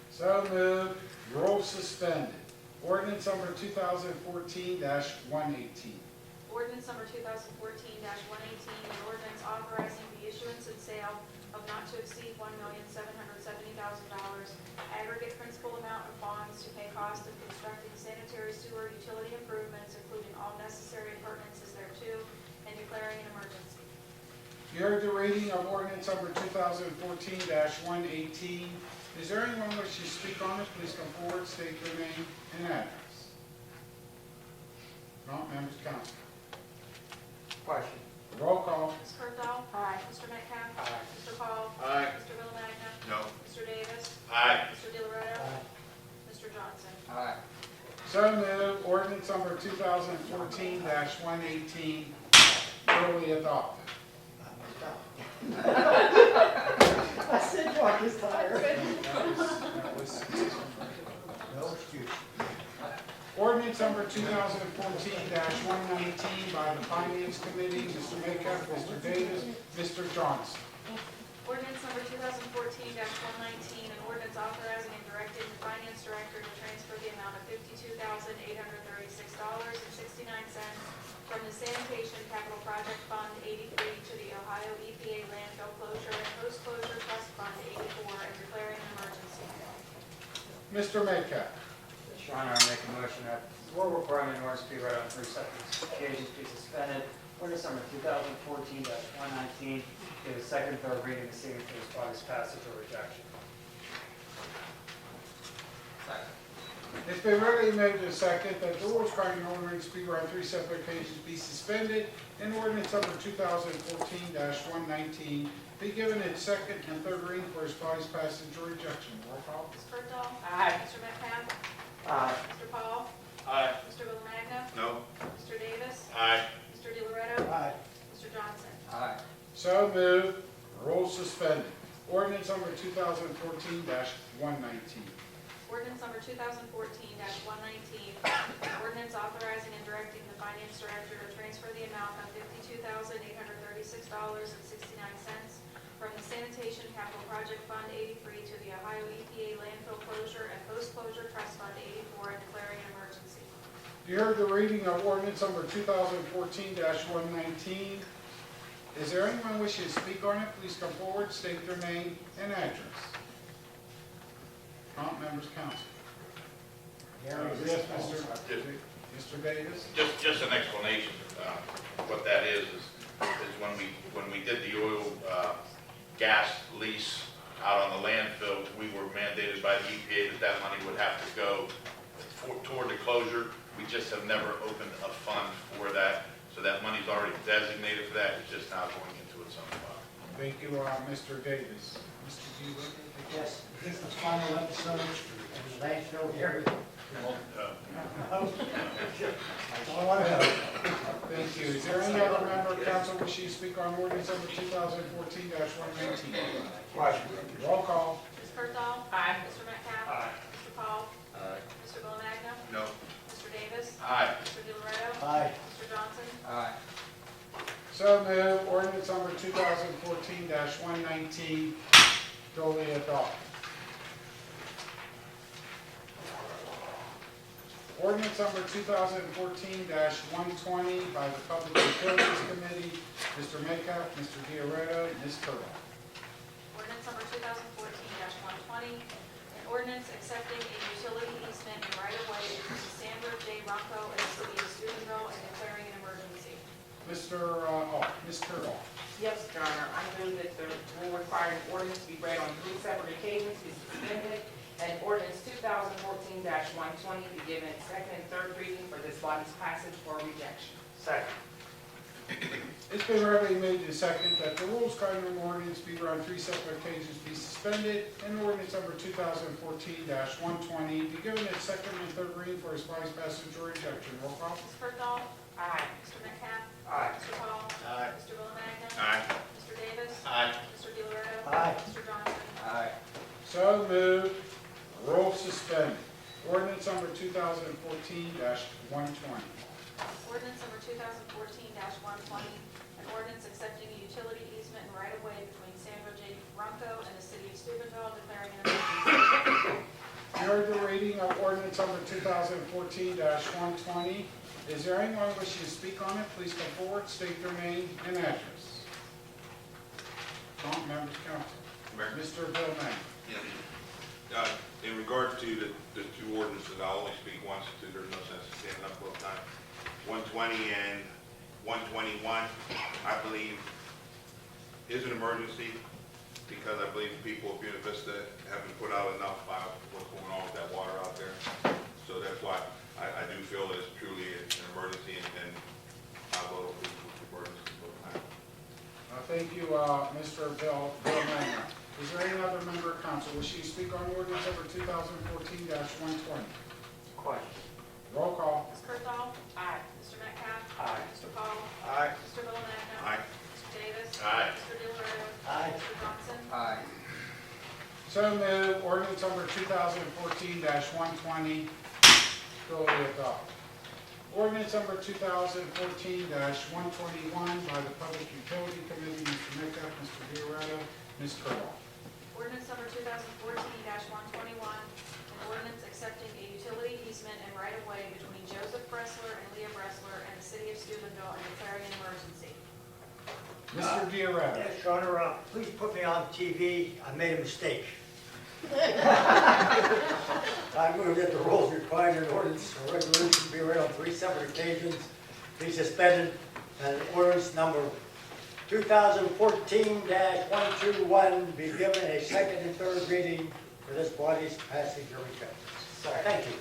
So moved. Rules suspended. Ordinance number 2014-118. Ordinance number 2014-118, an ordinance authorizing the issuance and sale of not to exceed $1,770,000 aggregate principal amount of bonds to pay cost of constructing sanitary sewer utility improvements, including all necessary appurtenances thereto, and declaring an emergency. You heard the reading of ordinance number 2014-118. Is there anyone wishing to speak on it? Please come forward, state your name and address. No, members of council. Question. Roll call. Ms. Kurtall? Aye. Mr. Metcalf? Aye. Mr. Paul? Aye. Mr. Romanica? No. Mr. Davis? Aye. Mr. DeLoretto? Mr. Johnson? Aye. So moved. Ordinance number 2014-118 duly adopted. I said Mark is tired. That was No excuse. ordinance number 2014-119 by the Finance Committee, Mr. Metcalf, Mr. Davis, Mr. Johnson. Ordinance number 2014-119, an ordinance authorizing and directing the finance director to transfer the amount of $52,836.69 from the Sanitation Capital Project Fund 83 to the Ohio EPA Landfill Closure and Post-Closure Trust Fund 84 and declaring an emergency. Mr. Metcalf. Yes, Your Honor, I make a motion that the rule requiring an ordinance be read on 3 separate occasions be suspended. Ordinance number 2014-119, give a second and third reading this evening for its body's passage or rejection. Second. It's been regularly amended and second that the rules requiring an ordinance be read on 3 separate occasions be suspended, and ordinance number 2014-119 be given its second and third reading for its body's passage or rejection. Roll call. Ms. Kurtall? Aye. Mr. Metcalf? Aye. Mr. Paul? Aye. Mr. Romanica? No. Mr. Davis? Aye. Mr. DeLoretto? Aye. Mr. Johnson? Aye. So moved. Rules suspended. Ordinance number 2014-119. Ordinance number 2014-119, ordinance authorizing and directing the finance director to transfer the amount of $52,836.69 from the Sanitation Capital Project Fund 83 to the Ohio EPA Landfill Closure and Post-Closure Trust Fund 84 and declaring an emergency. You heard the reading of ordinance number 2014-119. Is there anyone wishing to speak on it? Please come forward, state their name and address. Members Council. Yes, Mr. Davis? Just an explanation. What that is when we did the oil gas lease out on the landfill, we were mandated by the EPA that money would have to go toward the closure. We just have never opened a fund for that, so that money's already designated for that. It's just now going into its own fund. Thank you, Mr. Davis. Mr. G. Yes, this is the final episode of the landfill here. That's all I want to know. Thank you. Is there any other member of council wishing to speak on ordinance number 2014-119? Question. Roll call. Ms. Berthold? Aye. Mr. Metcalf? Aye. Mr. Paul? Aye. Mr. Villamagna? No. Mr. Davis? Aye. Mr. DeLoretto? Aye. Mr. Johnson? Aye. So moved. Ordinance number 2014-119 duly adopted. Ordinance number 2014-120 by the Public Utilities Committee, Mr. Metcalf, Mr. Diarretto, Ms. Turtle. Ordinance number 2014-120, an ordinance accepting a utility easement and right-of-way between Sandra J. Rocco and the city of Steubenville and declaring an emergency. Ms. Turtle. Yes, Your Honor, I move that the rule requiring ordinance to be read on 3 separate occasions be suspended, and ordinance 2014-120 be given its second and third reading for this body's passage or rejection. Second. It's been regularly made to second that the rules governing ordinance be read on 3 separate occasions be suspended, and ordinance number 2014-120 be given its second and third reading for its body's passage or rejection. Roll call. Ms. Berthold? Aye. Mr. Metcalf? Aye. Mr. Paul? Aye. Mr. Villamagna? Aye. Mr. Davis? Aye. Mr. DeLoretto? Aye. Mr. Johnson? Aye. So moved. Rule suspended. Ordinance number 2014-120. Ordinance number 2014-120, an ordinance accepting a utility easement and right-of-way between Sandra J. Ronco and the city of Steubenville, declaring an emergency. You heard the reading of ordinance number 2014-120. Is there anyone wishing to speak on it? Please come forward, state their name and address. Members Council. Mr. Bill Mann. In regard to the two ordinances, I'll only speak once, so there's no sense in standing up both times. 120 and 121, I believe, is an emergency because I believe the people of Buena Vista haven't put out enough about what's going on with that water out there. So that's why I do feel that it's truly an emergency, and I vote for the emergency both times. Thank you, Mr. Bill Mann. Is there any other member of council wishing to speak on ordinance number 2014-120? Question. Roll call. Ms. Berthold? Aye. Mr. Metcalf? Aye. Mr. Paul? Aye. Mr. Villamagna? Aye. Mr. Davis? Aye. Mr. DeLoretto? Aye. Mr. Johnson? Aye. So moved. Ordinance number 2014-120 duly adopted. Ordinance number 2014-121 by the Public Utility Committee, Mr. Metcalf, Mr. Diarretto, Ms. Turtle. Ordinance number 2014-121, an ordinance accepting a utility easement and right-of-way between Joseph Bressler and Leah Bressler and the city of Steubenville and declaring an emergency. Mr. Diarretto. Yes, Your Honor, please put me on TV. I made a mistake. I move that the rules requiring an ordinance or resolution be read on 3 separate occasions, be suspended, and ordinance number 2014-121 be given a second and third reading for this body's passage or rejection. Thank you.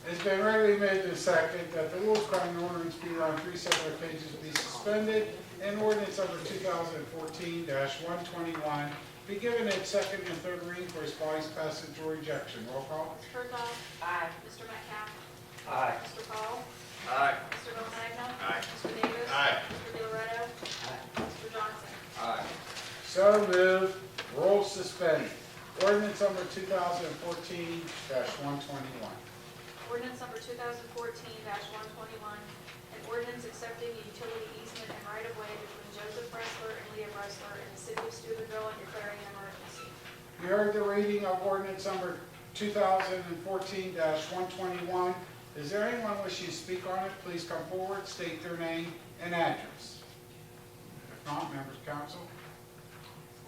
It's been regularly made to second that the rules governing ordinance be read on 3 separate occasions be suspended, and ordinance number 2014-121 be given its second and third reading for its body's passage or rejection. Roll call. Ms. Berthold? Aye. Mr. Metcalf? Aye. Mr. Paul? Aye. Mr. Romagna? Aye. Mr. Davis? Aye. Mr. DeLoretto? Mr. Johnson? Aye. So moved. Rules suspended. Ordinance number 2014-121. Ordinance number 2014-121, an ordinance accepting a utility easement and right-of-way between Joseph Bressler and Leah Bressler in the city of Steubenville and declaring an emergency. You heard the reading of ordinance number 2014-121. Is there anyone wishing to speak on it? Please come forward, state their name and address. If not, members of council,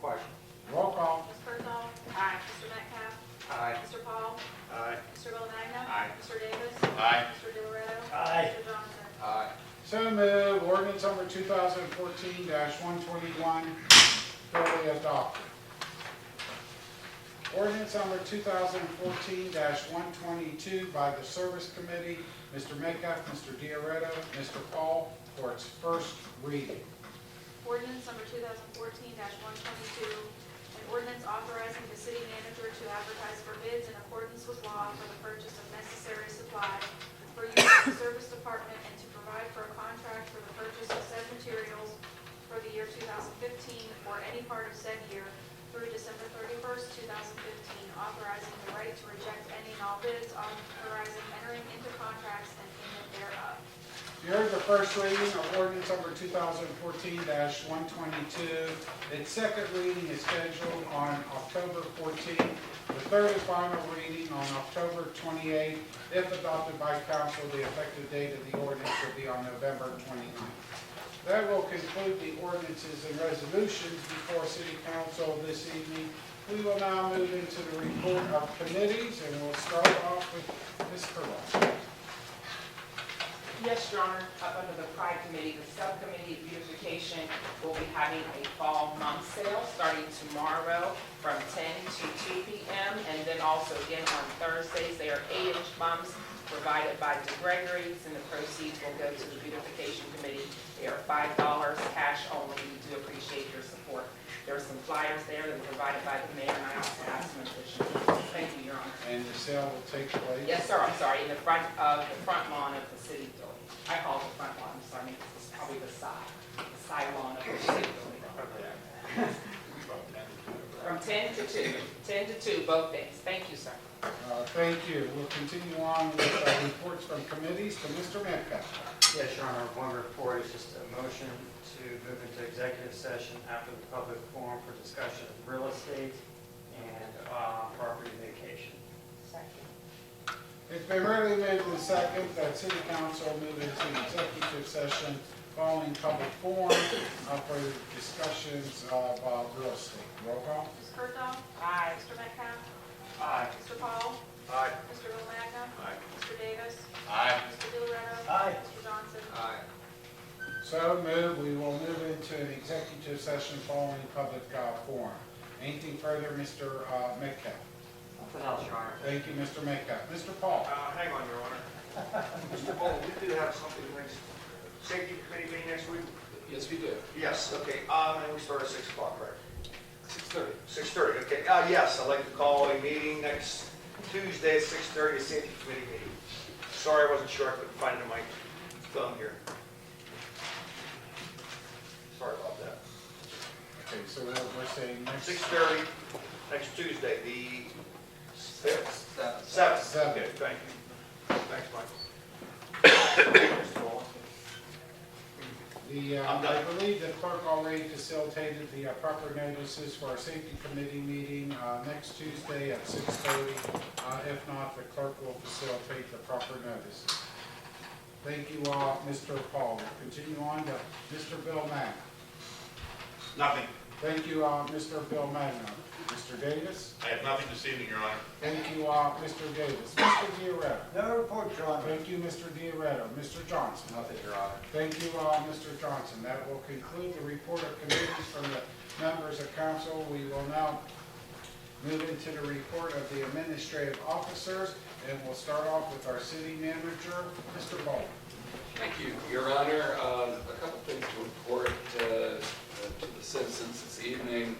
Question. roll call. Ms. Berthold? Aye. Mr. Metcalf? Aye. Mr. Paul? Aye. Mr. Romagna? Aye. Mr. Davis? Aye. Mr. DeLoretto? Aye. Mr. Johnson? Aye. So moved. Ordinance number 2014-121 duly adopted. Ordinance number 2014-122 by the Service Committee, Mr. Metcalf, Mr. Dioretto, Mr. Paul, for its first reading. Ordinance number 2014-122, an ordinance authorizing the city manager to advertise for bids in accordance with law for the purchase of necessary supplies for use of the service department and to provide for a contract for the purchase of said materials for the year 2015 or any part of said year through December 31st, 2015, authorizing the right to reject any and all bids, authorizing entering into contracts and payment thereof. You heard the first reading of ordinance number 2014-122. Its second reading is scheduled on October 14th. The third and final reading on October 28th. If adopted by council, the effective date of the ordinance will be on November 29th. That will conclude the ordinances and resolutions before City Council this evening. We will now move into the report of committees, and we'll start off with Ms. Curlow. Yes, Your Honor, up under the Pride Committee, the Subcommittee of Beautification will be having a fall month sale starting tomorrow from 10 to 2 p.m. And then also again on Thursdays, they are 8-inch bumps provided by DeGregory's, and the proceeds will go to the Beautification Committee. They are $5 cash only. We do appreciate your support. There are some flyers there that were provided by the mayor, and I also have some additional. Thank you, Your Honor. And the sale will take place? Yes, sir, I'm sorry, in the front lawn of the city building. I call it the front lawn, I'm sorry, it's probably the side lawn of the city building over there. From 10 to 2, both days. Thank you, sir. Thank you. We'll continue on with reports from committees to Mr. Metcalf. Yes, Your Honor, one report is just a motion to move into executive session after the public forum for discussion of real estate and property vacation. It's been really moved and second that City Council move into executive session following public forum for discussions of real estate. Roll call. Ms. Berthold? Aye. Mr. Metcalf? Aye. Mr. Paul? Aye. Mr. Romagna? Aye. Mr. Davis? Aye. Mr. DeLoretto? Aye. Mr. Johnson? Aye. So moved. We will move into an executive session following public forum. Anything further, Mr. Metcalf? Nothing else, Your Honor. Thank you, Mr. Metcalf. Mr. Paul? Hang on, Your Honor. Mr. Bowles, we do have something next, safety committee meeting next week? Yes, we do. Yes, okay, and we start at 6 o'clock, right? 6:30. 6:30, okay. Yes, I'd like to call a meeting next Tuesday at 6:30, a safety committee meeting. Sorry, I wasn't sure, I couldn't find it in my thumb here. Sorry about that. Okay, so we're saying next 6:30, next Tuesday, the 6th? 7. 7th. Okay, thank you. Thanks, Michael. I'm done. I believe the clerk already facilitated the proper notices for our safety committee meeting next Tuesday at 6:30. If not, the clerk will facilitate the proper notices. Thank you, Mr. Paul. We'll continue on to Mr. Bill Magna. Nothing. Thank you, Mr. Bill Magna. Mr. Davis? I have nothing this evening, Your Honor. Thank you, Mr. Davis. Mr. Dioretto? No report, Your Honor. Thank you, Mr. Dioretto. Mr. Johnson? Nothing, Your Honor. Thank you, Mr. Johnson. That will conclude the report of committees from the members of council. We will now move into the report of the administrative officers, and we'll start off with our city manager, Mr. Ball. Thank you, Your Honor. A couple things to report to the citizens this evening.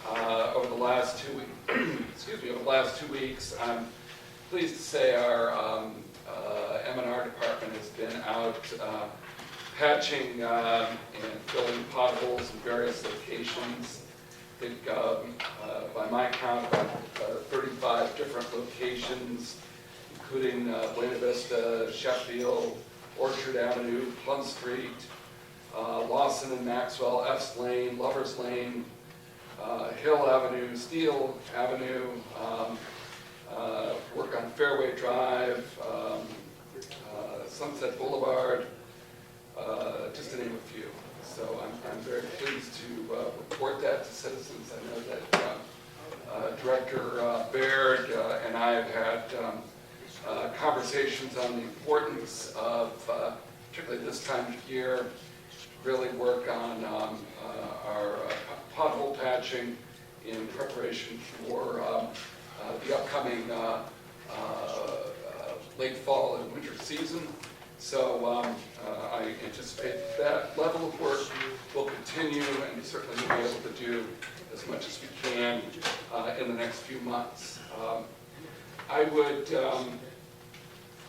Over the last 2 weeks, over the last 2 weeks, I'm pleased to say our M&R department has been out patching and filling potholes in various locations. I think by my count, about 35 different locations, including Buena Vista, Sheffield, Orchard Avenue, Plum Street, Lawson and Maxwell, F's Lane, Lover's Lane, Hill Avenue, Steele Avenue, work on Fairway Drive, Sunset Boulevard, just to name a few. So I'm very pleased to report that to citizens. I know that Director Baird and I have had conversations on the importance of, particularly this time of year, really work on our pothole patching in preparation for the upcoming late fall and winter season. So I anticipate that level of work will continue, and certainly we'll be able to do as much as we can in the next few months. I would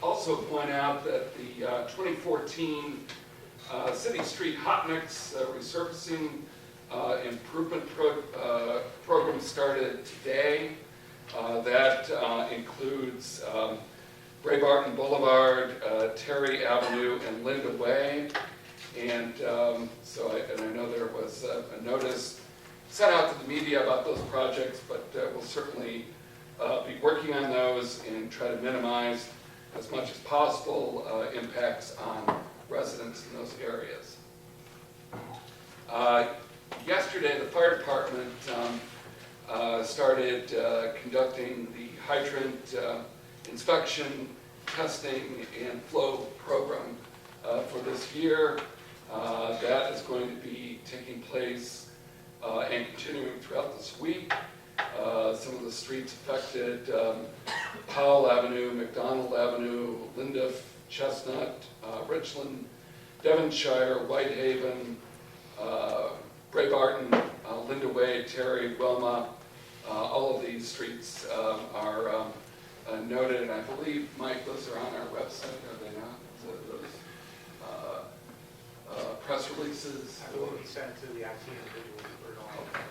also point out that the 2014 City Street Hot Mix resurfacing improvement program started today. That includes Ray Barton Boulevard, Terry Avenue, and Linda Way. And I know there was a notice sent out to the media about those projects, but we'll certainly be working on those and try to minimize as much as possible impacts on residents in those areas. Yesterday, the fire department started conducting the hydrant inspection, testing, and flow program for this year. That is going to be taking place and continuing throughout this week. Some of the streets affected, Powell Avenue, McDonald Avenue, Lindorff, Chestnut, Richland, Devonshire, Whitehaven, Bray Barton, Linda Way, Terry, Wilma. All of these streets are noted, and I believe, Mike, those are on our website, are they not? Those press releases? I will be sent to the IT individual to put it on. Okay,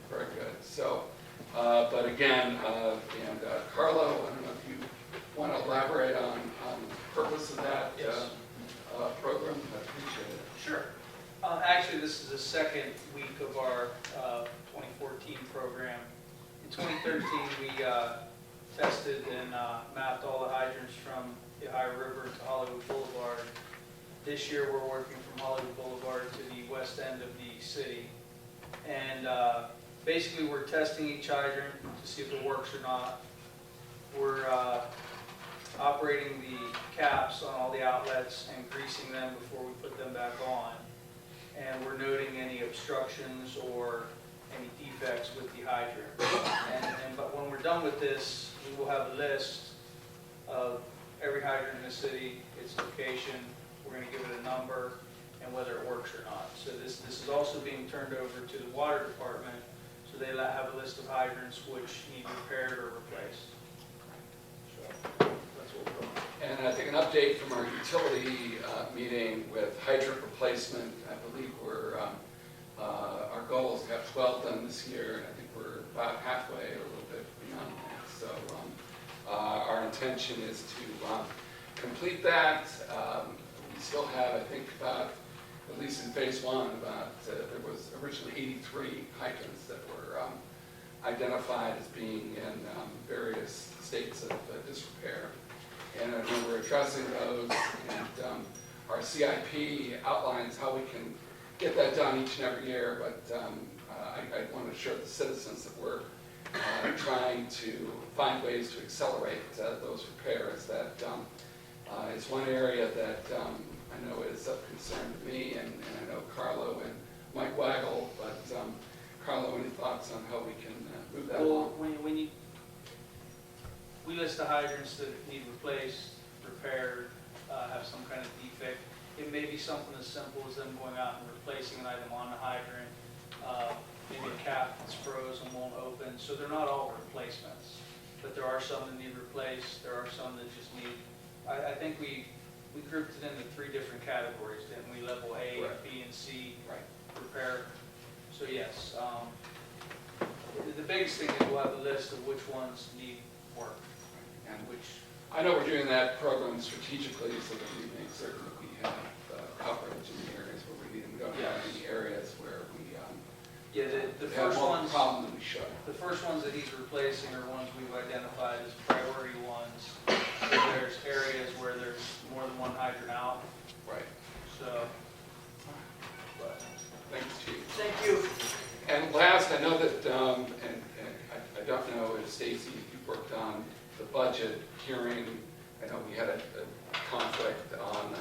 very good. So, but again, and Carlo, I don't know if you want to elaborate on the purpose of that program. I appreciate it. Sure. Actually, this is the second week of our 2014 program. In 2013, we tested and mapped all the hydrants from the Ohio River to Hollywood Boulevard. This year, we're working from Hollywood Boulevard to the west end of the city. And basically, we're testing each hydrant to see if it works or not. We're operating the caps on all the outlets and greasing them before we put them back on. And we're noting any obstructions or any defects with the hydrant. But when we're done with this, we will have a list of every hydrant in the city, its location. We're going to give it a number and whether it works or not. So this is also being turned over to the water department, so they have a list of hydrants which need repaired or replaced. So that's what we're doing. And I think an update from our utility meeting with hydrant replacement. I believe our goal is to have 12 done this year, and I think we're about halfway or a little bit beyond that. So our intention is to complete that. We still have, I think, about, at least in phase one, there was originally 83 hydrants that were identified as being in various states of disrepair. And we're addressing those, and our CIP outlines how we can get that done each and every year, but I want to assure the citizens that we're trying to find ways to accelerate those repairs. That is one area that I know is of concern to me, and I know Carlo and Mike Waggle, but Carlo, any thoughts on how we can move that along? When we list the hydrants that need replaced, repaired, have some kind of defect. It may be something as simple as them going out and replacing an item on the hydrant, maybe a cap that's froze and won't open. So they're not all replacements, but there are some that need replaced. There are some that just need I think we grouped it into 3 different categories, didn't we? Level A, Correct. B, and C Right. repair. So yes, the biggest thing is we'll have a list of which ones need work. And which, I know we're doing that program strategically so that we make certain that we have coverage in the areas where we need them. We don't have any areas where we Yeah, the have first more ones, problem than we should. the first ones that he's replacing are ones we've identified as priority ones. There's areas where there's more than one hydrant out, Right. so. But Thanks, Chief. thank you. And last, I know that, and I don't know if Stacy, if you worked on the budget hearing. I know we had a conflict on the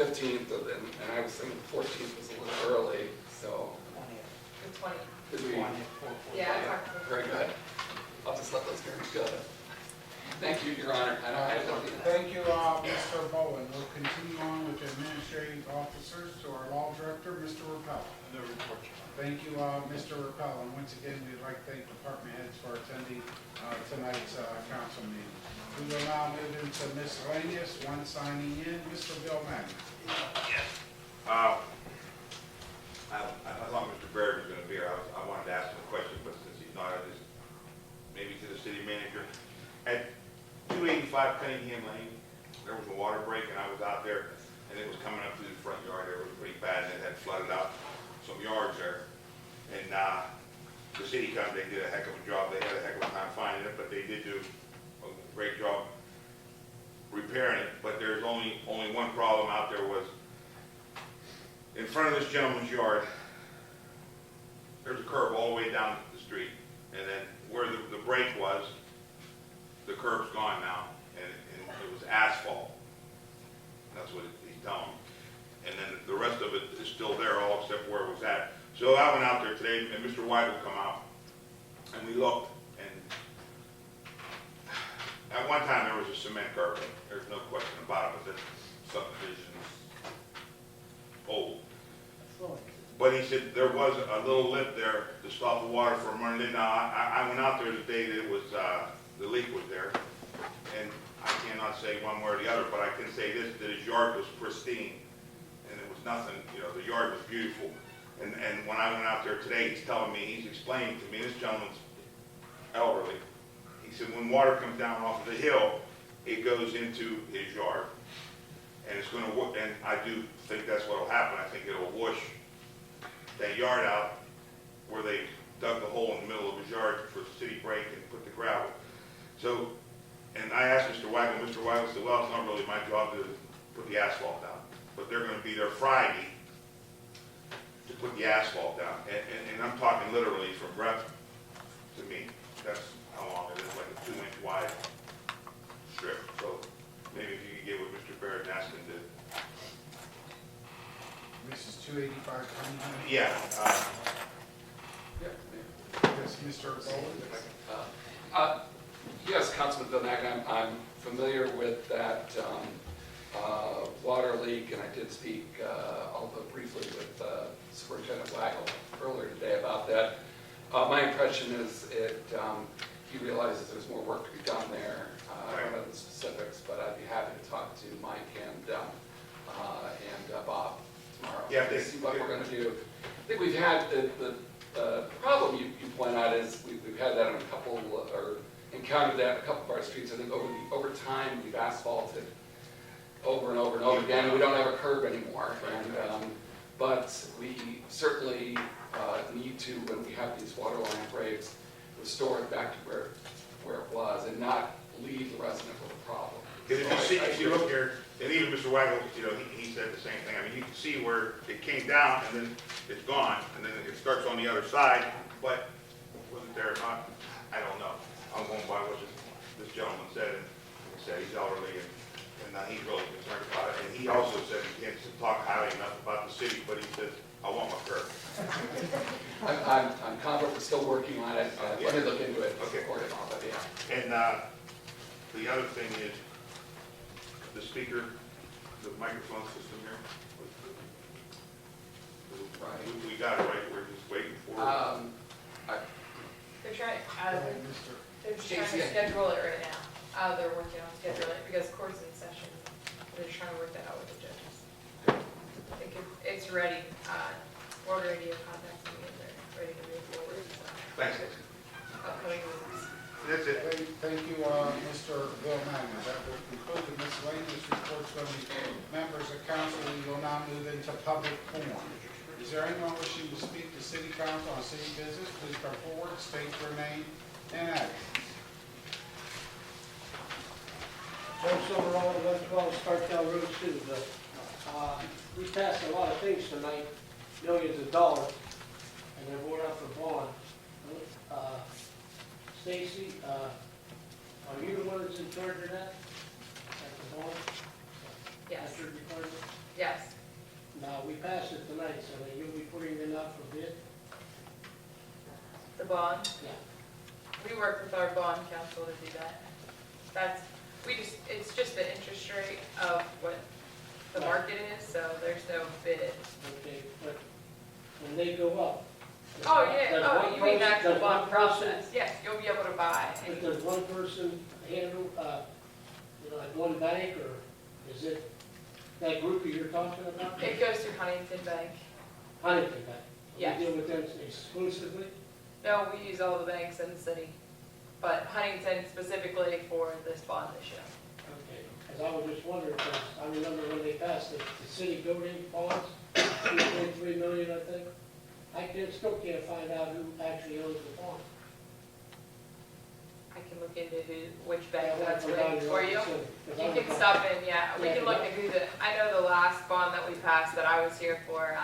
15th, and I was thinking the 14th was a little early, so. The 20. Did we? Yeah, I talked to Very good. I'll just let those hearings go then. Thank you, Your Honor. Thank you, Mr. Bowen. We'll continue on with the administrative officers to our law director, Mr. Rappel. No report, Your Honor. Thank you, Mr. Rappel. And once again, we'd like to thank department heads for attending tonight's council meeting. We will now move into miscellaneous, one signing in, Mr. Bill Manning. Yes. I thought Mr. Baird was gonna be here. I wanted to ask him a question, but since he's not, I just, maybe to the city manager. At 285 Cunningham Lane, there was a water break, and I was out there, and it was coming up through the front yard. It was pretty bad, and it had flooded out some yards there. And the city come, they did a heck of a job. They had a heck of a time finding it, but they did do a great job repairing it. But there's only one problem out there was, in front of this gentleman's yard, there's a curb all the way down the street. And then where the break was, the curb's gone now, and it was asphalt. That's what he's telling me. And then the rest of it is still there, all except where it was at. So I went out there today, and Mr. White will come out, and we looked, and at one time there was a cement curb. There's no question about it, but that subdivision's old. But he said there was a little lip there to stop the water from running in. Now, I went out there the day that it was, the leak was there, and I cannot say one way or the other, but I can say this, that his yard was pristine, and it was nothing, the yard was beautiful. And when I went out there today, he's telling me, he's explaining to me, this gentleman's elderly. He said when water comes down off of the hill, it goes into his yard. And it's gonna, and I do think that's what'll happen. I think it'll wash that yard out where they dug the hole in the middle of his yard for the city break and put the gravel. So, and I asked Mr. Weigel, Mr. Weigel said, well, it's not really my job to put the asphalt down, but they're gonna be there Friday to put the asphalt down. And I'm talking literally from rep to me. That's how long it is, like a 2-inch wide strip. So maybe if you could get with Mr. Barrett and ask him to. This is 285 Cunningham. Yeah. Yes, Mr. Bowen. Yes, Councilman Vilnack, I'm familiar with that water leak, and I did speak, although briefly, with Superintendent Waggle earlier today about that. My impression is he realizes there's more work to be done there. I don't know the specifics, but I'd be happy to talk to Mike and Bob tomorrow. Yeah, to see what we're going to do. I think we've had the problem you point out is we've had that on a couple, or encountered that in a couple of our streets. I think over time we've asphalted over and over and over again, and we don't have a curb anymore. And, but we certainly need to, when we have these water line breaks, restore it back to where it was and not leave the resident with a problem. Because if you look here, and even Mr. Waggle, he said the same thing. I mean, you can see where it came down and then it's gone, and then it starts on the other side, but wasn't there or not, I don't know. I'm going by what this gentleman said, and he said he's elderly and he's really concerned about it. And he also said he can't talk highly enough about the city, but he says, I want my curb. I'm confident we're still working on it. Let me look into it. Okay. But yeah. And the other thing is the speaker, the microphone system here. Right. We got it right. We're just waiting for They're trying, Mr. they're just trying to schedule it right now. They're working on scheduling it because court's in session. They're just trying to work that out with the judges. It's ready. We're already in contact with me and they're ready to move forward. So, Thanks. upcoming weeks. That's it. Thank you, Mr. Bill Magna. That will conclude the miscellaneous reports from the members of council. We will now move into public forum. Is there anyone wishing to speak to city council on city business? Please come forward, state your name and address. Joe Silverall, 112 Scartel Road, Steubenville. We passed a lot of things tonight, millions of dollars, and they're going up for bond. Stacy, are you the one that's in charge of that? At the bond? Yes. That's your department? Yes. Now, we passed it tonight, so that you'll be putting it out for bid? The bond. Yeah. We work with our bond council to do that. It's just the interest rate of what the market is, so there's no bid. Okay, but when they go up. Oh, yeah, does oh, one you mean the person- actual does one bond person- process? Yes, you'll be able to buy. But does one person handle, like one bank, or is it that group you're talking about? It goes through Huntington Bank. Huntington Bank? Yes. You deal with them exclusively? No, we use all the banks in the city, but Huntington specifically for this bond issue. Okay, because I was just wondering, because I remember when they passed the city building bonds, 2.3 million, I think. Still can't find out who actually owns the bond. I can look into which bank Yeah, that's well, with for you. because You I'm- can stop in, yeah. We Yeah, can look yeah. at I know the last bond that we passed that I was here for,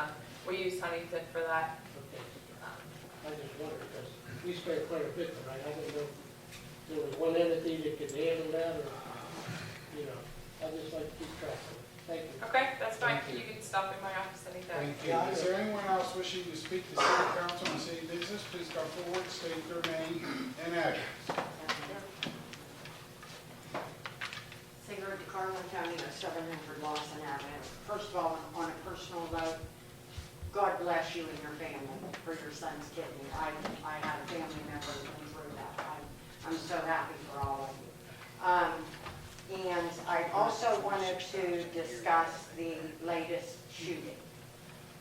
we used Huntington for that. Okay. I just wondered, because we spent quite a bit tonight. I didn't know if there was one entity that could handle that, or, I just like to keep track of it. Thank you. Okay, that's fine. Thank you. You can stop in my office anytime. Thank you. Is there anyone else wishing to speak to city council on city business? Please come forward, state your name and address. Singer DeCarlo County, 700 Lawson Avenue. First of all, on a personal note, God bless you and your family for your son's kidney. I had a family member who went through that. I'm so happy for all of you. And I also wanted to discuss the latest shooting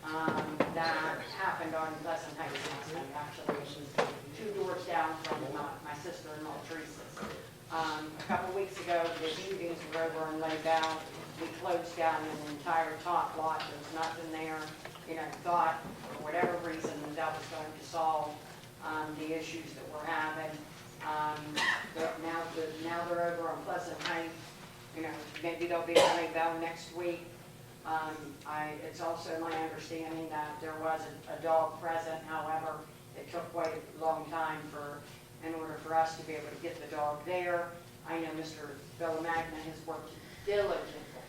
that happened on Pleasant Heights last night. Actually, it was 2 doors down from my sister-in-law Teresa's. A couple weeks ago, the shootings were over on Laybow. We closed down an entire top lot. There was nothing there. Thought for whatever reason that was going to solve the issues that we're having. But now they're over on Pleasant Heights. Maybe they'll be on Laybow next week. It's also my understanding that there was a dog present. However, it took quite a long time in order for us to be able to get the dog there. I know Mr. Villamagna has worked diligently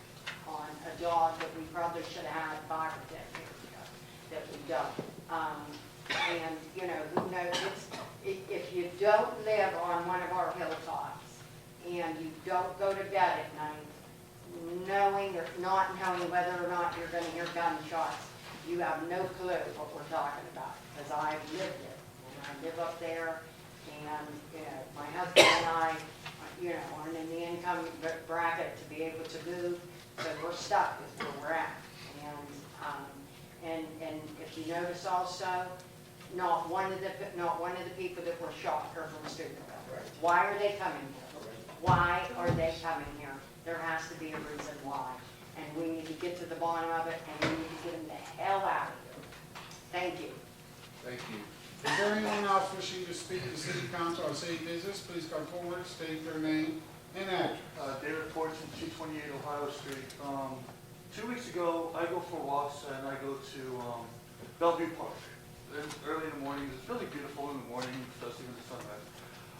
on a dog that we probably should have had 5 or 10 years ago that we don't. And, who knows, if you don't live on one of our hilltops and you don't go to bed at night knowing or not knowing whether or not you're going to hear gunshots, you have no clue what we're talking about, because I've lived it. And I live up there, and, my husband and I, aren't in the income bracket to be able to move, so we're stuck with where we're at. And if you notice also, not one of the people that were shot are from Steubenville. Why are they coming here? Why are they coming here? There has to be a reason why. And we need to get to the bottom of it, and we need to get them the hell out of here. Thank you. Thank you. Is there anyone else wishing to speak to city council on city business? Please come forward, state their name and address. David Fortune, 228 Ohio Street. 2 weeks ago, I go for walks and I go to Bellevue Park. It's early in the morning. It's really beautiful in the morning, especially with the sunrise.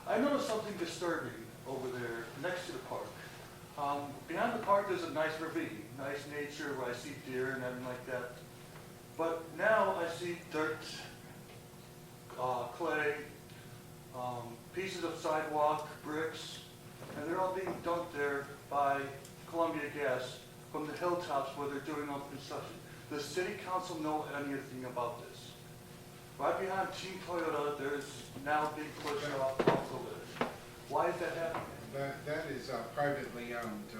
I noticed something disturbing over there next to the park. Behind the park, there's a nice ravine, nice nature where I see deer and everything like that. But now I see dirt, clay, pieces of sidewalk, bricks, and they're all being dumped there by Columbia Gas from the hilltops where they're doing all construction. Does city council know anything about this? Right behind Team Toyota, there's now being pushed off the list. Why is that happening? That is privately owned,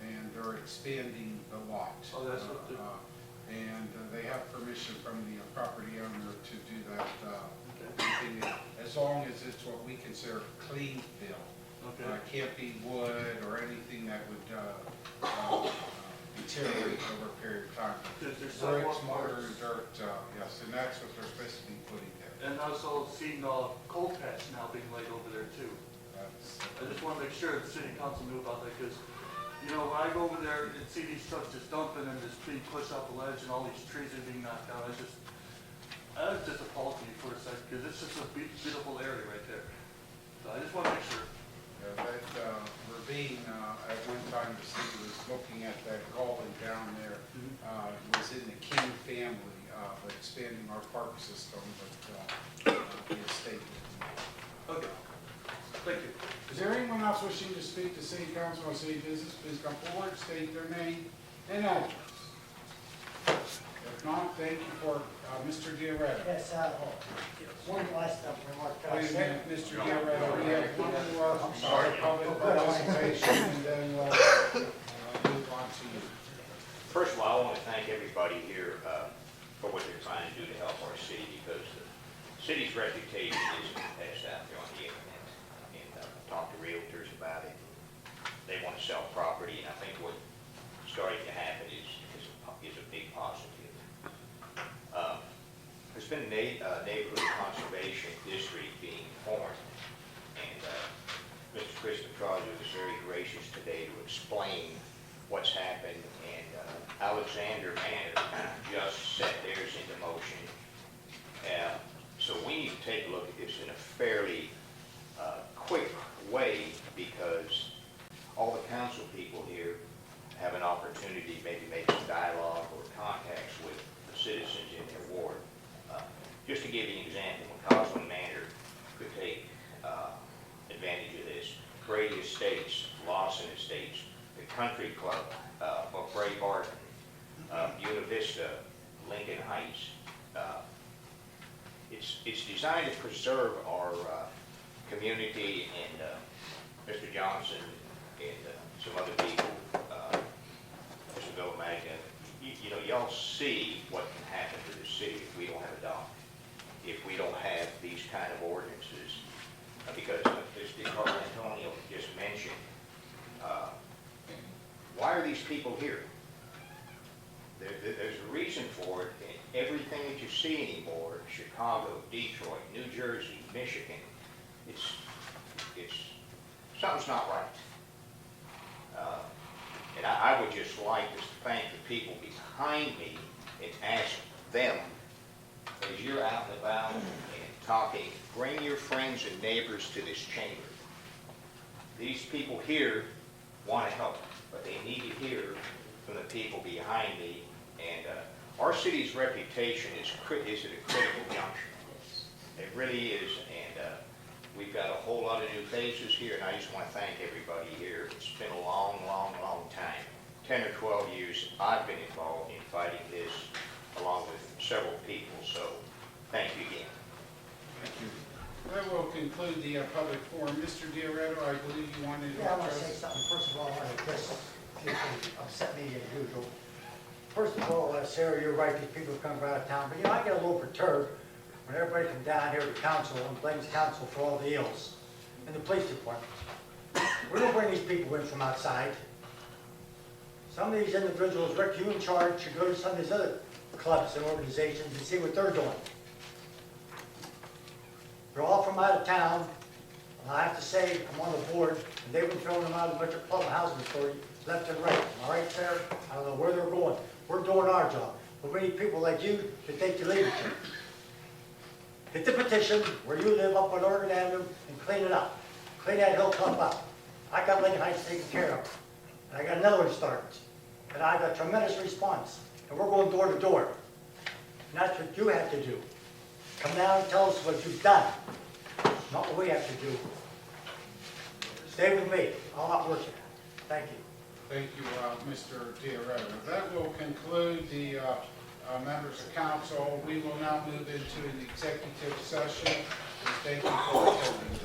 and they're expanding the lot. Oh, that's what they're- And they have permission from the property owner to do that, anything, as long as it's what we consider clean fill. Okay. Can't be wood or anything that would deteriorate over a period of time. There's Bricks, sidewalk mortar, marks. and dirt, yes, and that's what they're supposed to be putting there. And also seeing coal patch now being laid over there too. That's, I just want to make sure the city council knew about that, because, you know, when I go over there and see these trucks just dumping and just being pushed off the ledge and all these trees are being knocked down, I was just appalled to me for a second, because it's just a beautiful area right there. So I just want to make sure. that ravine, at one time, the city was looking at that gully down there. It was in the King family, but expanding our park system, but the estate. Okay. Thank you. Is there anyone else wishing to speak to city council on city business? Please come forward, state their name and address. If not, thank you for Mr. Diaretta. Yes, one last remark. Wait a minute, Mr. Diaretta, we have one more public participation, and then we'll move on to you. First of all, I want to thank everybody here for what they're trying to do to help our city, because the city's reputation isn't the best out there on the internet. And I've talked to realtors about it. They want to sell property, and I think what's starting to happen is a big positive. There's been a neighborhood conservation district being formed, and Mr. Chris Petrozzi was very gracious today to explain what's happened, and Alexander Manor just set theirs into motion. So we need to take a look at this in a fairly quick way, because all the council people here have an opportunity, maybe make some dialogue or contacts with the citizens in their ward. Just to give you an example, Cosland Manor could take advantage of this. Grady Estates, Lawson Estates, the Country Club, Bray Barton, Buena Vista, Lincoln Heights. It's designed to preserve our community, and Mr. Johnson and some other people, Mr. Bill Magna, you know, y'all see what can happen to the city if we don't have a dock, if we don't have these kind of ordinances. Because as Carl Antonio just mentioned, why are these people here? There's a reason for it. Everything that you see anymore, Chicago, Detroit, New Jersey, Michigan, it's something's not right. And I would just like to thank the people behind me and ask them, as you're out and about and talking, bring your friends and neighbors to this chamber. These people here want to help, but they need to hear from the people behind me. And our city's reputation is at a critical juncture. It really is, and we've got a whole lot of new faces here, and I just want to thank everybody here. It's been a long, long, long time. 10 or 12 years I've been involved in fighting this, along with several people, so thank you again. Thank you. That will conclude the public forum. Mr. Diaretta, I believe you wanted to Yeah, I want to say address. something. First of all, I want to address upset me as usual. First of all, Sarah, you're right, these people come from out of town, but you know, I get a little perturbed when everybody comes down here to council and blames council for all the ills, and the police department. We don't bring these people in from outside. Some of these individuals, Rick, you in charge, should go to some of these other clubs and organizations and see what they're doing. They're all from out of town, and I have to say, I'm on the board, and they've been throwing them out of the Metropolitan Housing Authority left and right. All right, Sarah? I don't know where they're going. We're doing our job, but we need people like you to take the leadership. Get the petition where you live up on Oregon Avenue and clean it up. Clean that hill club up. I got Lincoln Heights taken care of, and I got another one started. And I got tremendous response, and we're going door to door. And that's what you have to do. Come down and tell us what you've done, not what we have to do. Stay with me. I'll not work it. Thank you. Thank you, Mr. Diaretta. That will conclude the members of council. We will now move into an executive session. Thank you for attending.